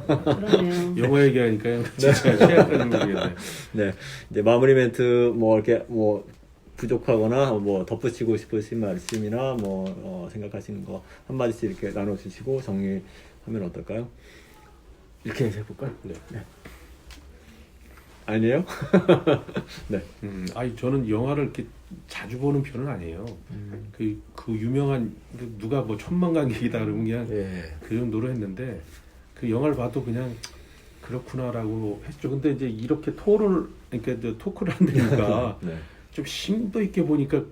그러네요. 영화 얘기하니까요. 진짜 시간까지 모르겠네. 네, 이제 마무리 멘트 뭐 이렇게 뭐 부족하거나 뭐 덧붙이고 싶으신 말씀이나 뭐 생각하시는 거 한 마디씩 이렇게 나눠주시고 정리하면 어떨까요? 이렇게 해볼까요? 네. 아니에요? 네. 아니 저는 영화를 이렇게 자주 보는 편은 아니에요. 그 유명한 누가 뭐 천만관객이다 그러면 그냥 예. 그 정도로 했는데 그 영화를 봐도 그냥 그렇구나라고 했죠. 근데 이제 이렇게 그러니까 토크를 한다니까 네. 좀 심도 있게 보니까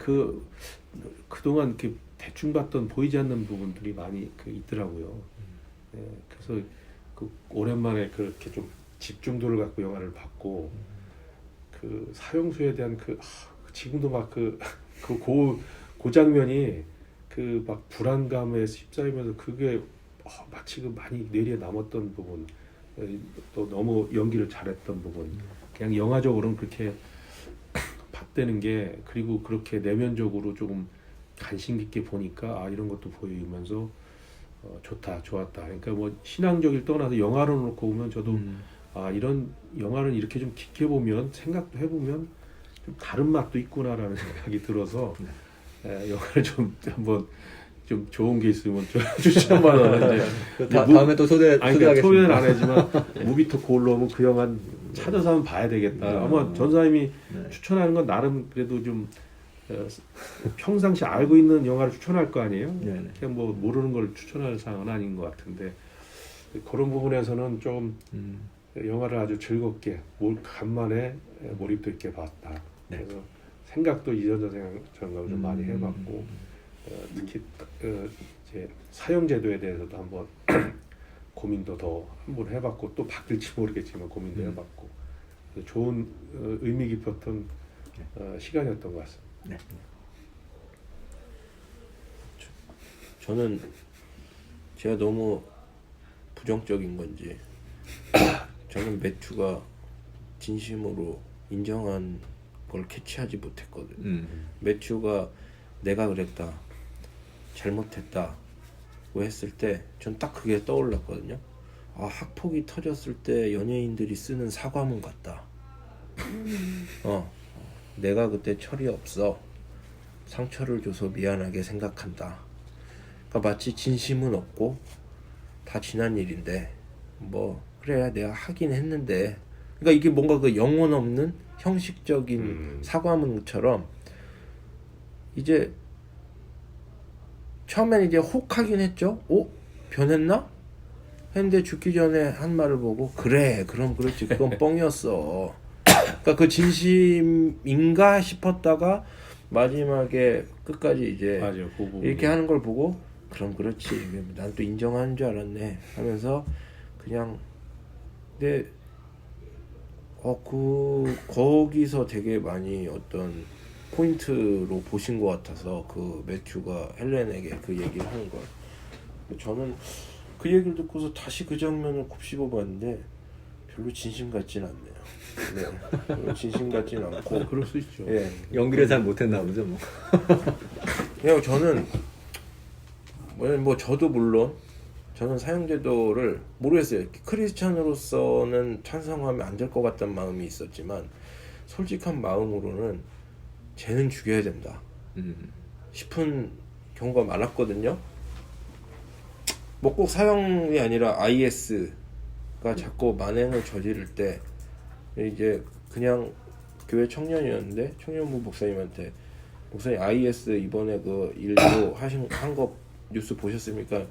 그동안 이렇게 대충 봤던 보이지 않는 부분들이 많이 있더라고요. 예, 그래서 그 오랜만에 그렇게 좀 집중도를 갖고 영화를 봤고 그 사형수에 대한 지금도 막 그 장면이 그 막 불안감에 휩싸이면서 그게 마치 그 많이 뇌리에 남았던 부분 또 너무 연기를 잘했던 부분 그냥 영화적으로는 그렇게 봤다는 게 그리고 그렇게 내면적으로 조금 관심 깊게 보니까 이런 것도 보이면서 좋았다. 그러니까 뭐 신앙적일 떠나서 영화로 놓고 보면 저도 이런 영화를 이렇게 좀 깊게 보면 생각도 해보면 좀 다른 맛도 있구나라는 생각이 들어서 영화를 좀 한번 좀 좋은 게 있으면 좀 추천받아요. 다음에 또 그러니까 초대하겠습니다. 초대는 안 하지만 무비토크 올라오면 그 영화 찾아서 한번 봐야 되겠다. 아마 전사님이 추천하는 건 나름 그래도 좀 평상시 알고 있는 영화를 추천할 거 아니에요? 네네. 그냥 뭐 모르는 걸 추천할 사항은 아닌 것 같은데 그런 부분에서는 좀 영화를 아주 즐겁게 간만에 몰입도 있게 봤다. 네. 그래서 생각도 이전저 생각을 좀 많이 해봤고 특히 이제 사형제도에 대해서도 한번 고민도 더 한번 해봤고 또 바뀔지 모르겠지만 고민도 해봤고 좋은 의미 깊었던 시간이었던 것 같습니다. 네. 저는 제가 너무 부정적인 건지 저는 매튜가 진심으로 인정한 걸 캐치하지 못했거든요. 매튜가 내가 그랬다, 잘못했다고 했을 때 전 딱 그게 떠올랐거든요. 학폭이 터졌을 때 연예인들이 쓰는 사과문 같다. 내가 그때 철이 없어 상처를 줘서 미안하게 생각한다. 그러니까 마치 진심은 없고 다 지난 일인데 뭐 그래 내가 하긴 했는데 그러니까 이게 뭔가 그 영혼 없는 형식적인 사과문처럼 이제 처음엔 이제 혹하긴 했죠. 변했나? 했는데 죽기 전에 한 말을 보고 그래 그럼 그렇지 그건 뻥이었어. 그러니까 그 진심인가 싶었다가 마지막에 끝까지 이제 맞아요. 그 부분이. 이렇게 하는 걸 보고 그럼 그렇지 난 또 인정하는 줄 알았네 하면서 그냥 근데 거기서 되게 많이 어떤 포인트로 보신 것 같아서 그 매튜가 헬렌에게 그 얘기를 하는 걸 저는 그 얘기를 듣고서 다시 그 장면을 곱씹어 봤는데 별로 진심 같진 않네요. 네, 별로 진심 같진 않고 그럴 수 있죠. 예, 연기를 잘 못했나 보죠 뭐. 그냥 저는 뭐 저도 물론 저는 사형제도를 모르겠어요. 크리스찬으로서는 찬성하면 안 될 것 같다는 마음이 있었지만 솔직한 마음으로는 쟤는 죽여야 된다 싶은 경우가 많았거든요. 뭐 꼭 사형이 아니라 IS가 자꾸 만행을 저지를 때 이제 그냥 교회 청년이었는데 청년부 목사님한테 목사님 IS 이번에 그 일도 한 거 뉴스 보셨습니까?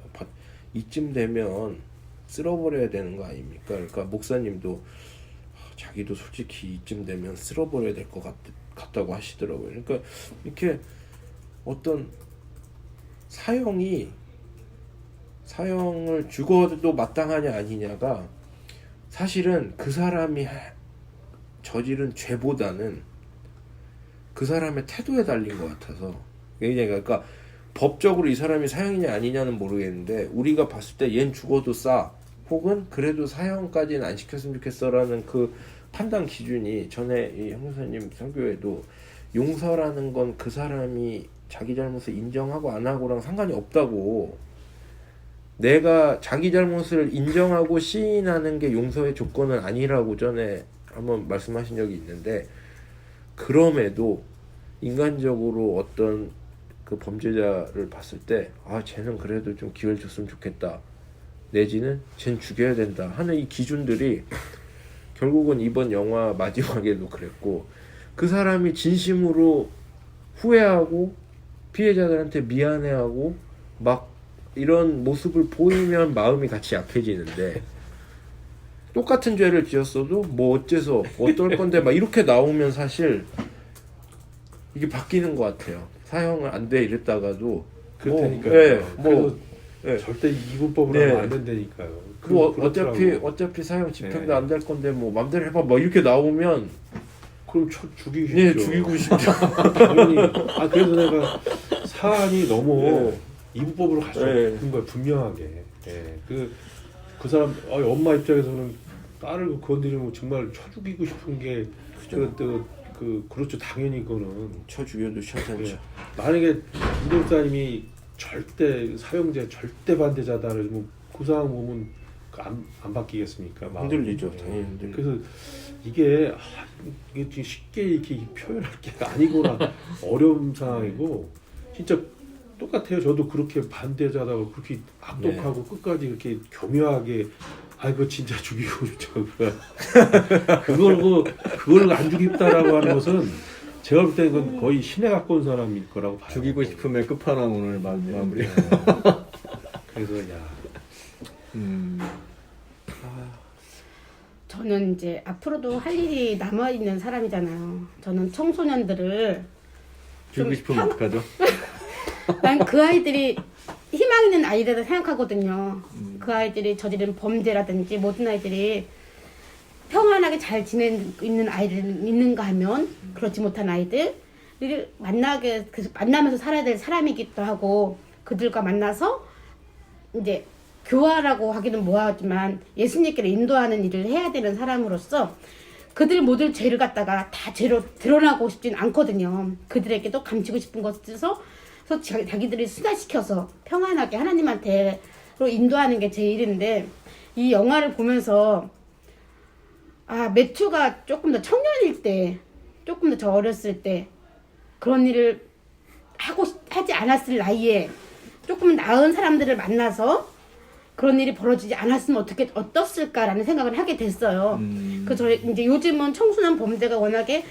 이쯤 되면 쓸어버려야 되는 거 아닙니까? 그러니까 목사님도 자기도 솔직히 이쯤 되면 쓸어버려야 될 것 같다고 하시더라고요. 그러니까 이렇게 어떤 사형을 죽어도 마땅하냐 아니냐가 사실은 그 사람이 저지른 죄보다는 그 사람의 태도에 달린 것 같아서. 그러니까 법적으로 이 사람이 사형이냐 아니냐는 모르겠는데 우리가 봤을 때 얜 죽어도 싸, 혹은 그래도 사형까지는 안 시켰으면 좋겠어라는 그 판단 기준이 전에 이 형사님 설교에도 용서라는 건 그 사람이 자기 잘못을 인정하고 안 하고랑 상관이 없다고, 내가 자기 잘못을 인정하고 시인하는 게 용서의 조건은 아니라고 전에 한번 말씀하신 적이 있는데, 그럼에도 인간적으로 어떤 그 범죄자를 봤을 때 쟤는 그래도 좀 기회를 줬으면 좋겠다, 내지는 쟤는 죽여야 된다 하는 이 기준들이 결국은 이번 영화 마지막에도 그랬고, 그 사람이 진심으로 후회하고 피해자들한테 미안해하고 막 이런 모습을 보이면 마음이 같이 약해지는데, 똑같은 죄를 지었어도 뭐 어째서 어떨 건데 막 이렇게 나오면 사실 이게 바뀌는 것 같아요. 사형을 안 돼 이랬다가도 그렇다니까요. 예. 절대 이분법으로 네. 하면 안 된다니까요. 뭐 그렇더라고요. 어차피 사형 집행도 네. 안 될 건데 뭐 맘대로 해봐 막 이렇게 나오면 그럼 죽이고 싶죠. 네, 죽이고 싶죠. 당연히. 그래서 내가 사안이 너무 네. 이분법으로 갈 수 네. 없는 거야, 분명하게. 예. 그 사람 엄마 입장에서는 딸을 건드리면 정말 쳐 죽이고 싶은 게 그렇죠. 당연히 그거는 쳐 죽여도 싫다죠. 만약에 김 목사님이 절대 사형제 절대 반대자다 그러면 그 상황 보면 안 바뀌겠습니까? 마음이. 흔들리죠. 당연히 흔들리죠. 그래서 이게 지금 쉽게 이렇게 표현할 게 아니구나. 어려운 상황이고 진짜 똑같아요. 저도 그렇게 반대자다고 그렇게 악독하고 끝까지 이렇게 교묘하게 그거 진짜 죽이고 싶죠. 그걸 안 죽입다라고 하는 것은 제가 볼 때는 그건 거의 신에 가까운 사람일 거라고 봐요. 죽이고 싶으면 끝판왕 오늘 마무리. 그래서 저는 이제 앞으로도 할 일이 남아있는 사람이잖아요. 저는 청소년들을 죽이고 싶으면 어떡하죠? 난 그 아이들이 희망 있는 아이들이라 생각하거든요. 그 아이들이 저지른 범죄라든지 모든 아이들이 평안하게 잘 지내는 아이들 있는가 하면 그렇지 못한 아이들을 만나면서 살아야 될 사람이기도 하고, 그들과 만나서 이제 교화라고 하기는 뭐하지만 예수님께로 인도하는 일을 해야 되는 사람으로서 그들 모두 죄를 갖다가 다 죄로 드러나고 싶진 않거든요. 그들에게도 감추고 싶은 것을 써서 자기들이 순화시켜서 평안하게 하나님한테로 인도하는 게 제 일인데, 이 영화를 보면서 매튜가 조금 더 청년일 때, 조금 더 저 어렸을 때 그런 일을 하지 않았을 나이에 조금 나은 사람들을 만나서 그런 일이 벌어지지 않았으면 어떻을까라는 생각을 하게 됐어요. 그래서 이제 요즘은 청소년 범죄가 워낙에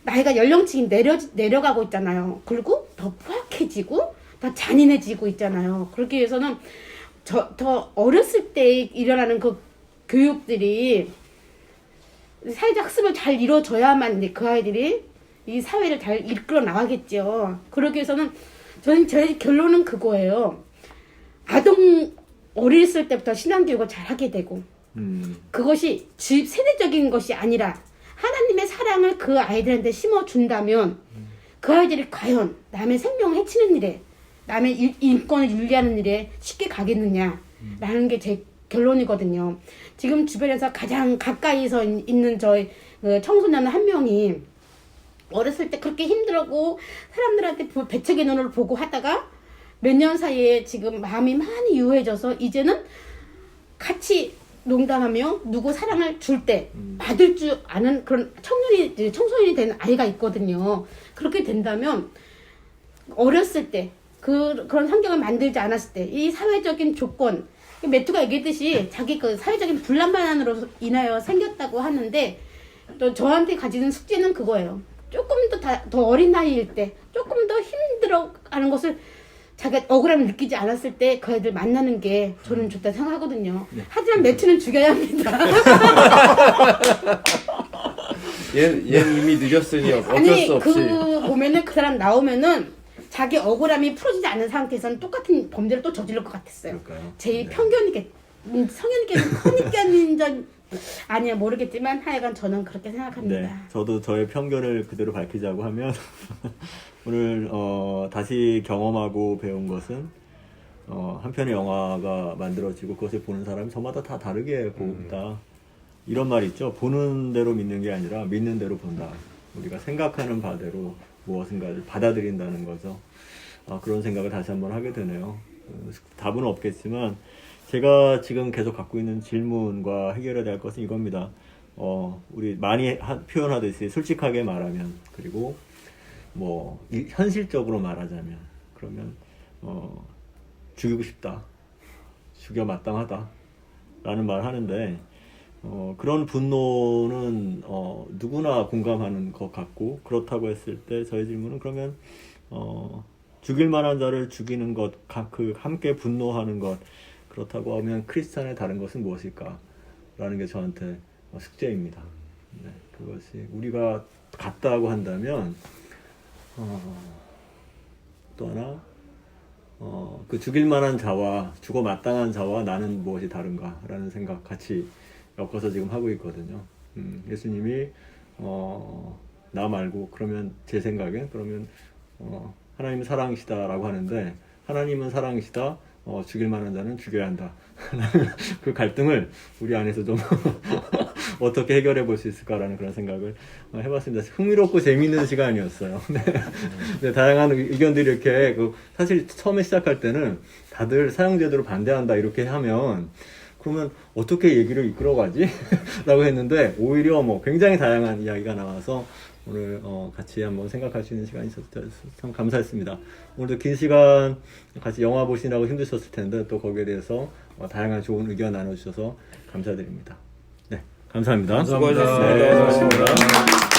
나이가 연령층이 내려가고 있잖아요. 그리고 더 포악해지고 더 잔인해지고 있잖아요. 그렇기 위해서는 더 어렸을 때 일어나는 그 교육들이 사회적 학습을 잘 이루어져야만 이제 그 아이들이 이 사회를 잘 이끌어 나가겠죠. 그러기 위해서는 저의 결론은 그거예요. 어렸을 때부터 신앙교육을 잘 하게 되고, 그것이 세대적인 것이 아니라 하나님의 사랑을 그 아이들한테 심어준다면 그 아이들이 과연 남의 생명을 해치는 일에, 남의 인권을 윤리하는 일에 쉽게 가겠느냐라는 게 제 결론이거든요. 지금 주변에서 가장 가까이서 있는 저희 청소년 한 명이 어렸을 때 그렇게 힘들고 사람들한테 배척의 눈으로 보고 하다가 몇 년 사이에 지금 마음이 많이 유해져서 이제는 같이 농담하며 누구 사랑을 줄 때 받을 줄 아는 그런 청소년이 된 아이가 있거든요. 그렇게 된다면 어렸을 때 그런 환경을 만들지 않았을 때 이 사회적인 조건, 매투가 얘기했듯이 자기 그 사회적인 불난방으로 인하여 생겼다고 하는데 또 저한테 가지는 숙제는 그거예요. 조금 더 어린 나이일 때 조금 더 힘들어하는 것을 자기가 억울함을 느끼지 않았을 때 그 애들 만나는 게 저는 좋다 생각하거든요. 하지만 매투는 죽여야 합니다. 얘는 이미 늦었으니 어쩔 아니 수 없이. 그 보면은 그 사람 나오면은 자기 억울함이 풀어지지 않은 상태에서는 똑같은 범죄를 또 저지를 것 같았어요. 그럴까요? 제 네. 편견이겠 성현이께는 커니까는 아니야 모르겠지만 하여간 저는 그렇게 생각합니다. 네, 저도 저의 편견을 그대로 밝히자고 하면 오늘 다시 경험하고 배운 것은 한 편의 영화가 만들어지고 그것을 보는 사람이 저마다 다 다르게 본다. 이런 말이 있죠. 보는 대로 믿는 게 아니라 믿는 대로 본다. 우리가 생각하는 바대로 무엇인가를 받아들인다는 거죠. 그런 생각을 다시 한번 하게 되네요. 답은 없겠지만 제가 지금 계속 갖고 있는 질문과 해결해야 될 것은 이겁니다. 우리 많이 표현하듯이 솔직하게 말하면, 그리고 뭐 현실적으로 말하자면, 그러면 죽이고 싶다, 죽여 마땅하다 라는 말 하는데 그런 분노는 누구나 공감하는 것 같고, 그렇다고 했을 때 저의 질문은 그러면 죽일 만한 자를 죽이는 것, 함께 분노하는 것, 그렇다고 하면 크리스찬의 다른 것은 무엇일까? 라는 게 저한테 숙제입니다. 네, 그것이 우리가 같다고 한다면 또 하나 그 죽일 만한 자와 죽어 마땅한 자와 나는 무엇이 다른가? 라는 생각 같이 엮어서 지금 하고 있거든요. 예수님이 나 말고, 그러면 제 생각엔 그러면 하나님은 사랑이시다라고 하는데, 하나님은 사랑이시다, 죽일 만한 자는 죽여야 한다. 그 갈등을 우리 안에서 좀 어떻게 해결해 볼 수 있을까라는 그런 생각을 해봤습니다. 흥미롭고 재미있는 시간이었어요. 네. 네, 다양한 의견들이 이렇게, 사실 처음에 시작할 때는 다들 사형제도로 반대한다 이렇게 하면, 그러면 어떻게 얘기를 이끌어가지? 라고 했는데, 오히려 굉장히 다양한 이야기가 나와서 오늘 같이 한번 생각할 수 있는 시간이 있어서 참 감사했습니다. 오늘도 긴 시간 같이 영화 보시느라고 힘드셨을 텐데 또 거기에 대해서 다양한 좋은 의견 나눠주셔서 감사드립니다. 네, 감사합니다. 수고하셨습니다. 네, 수고하셨습니다.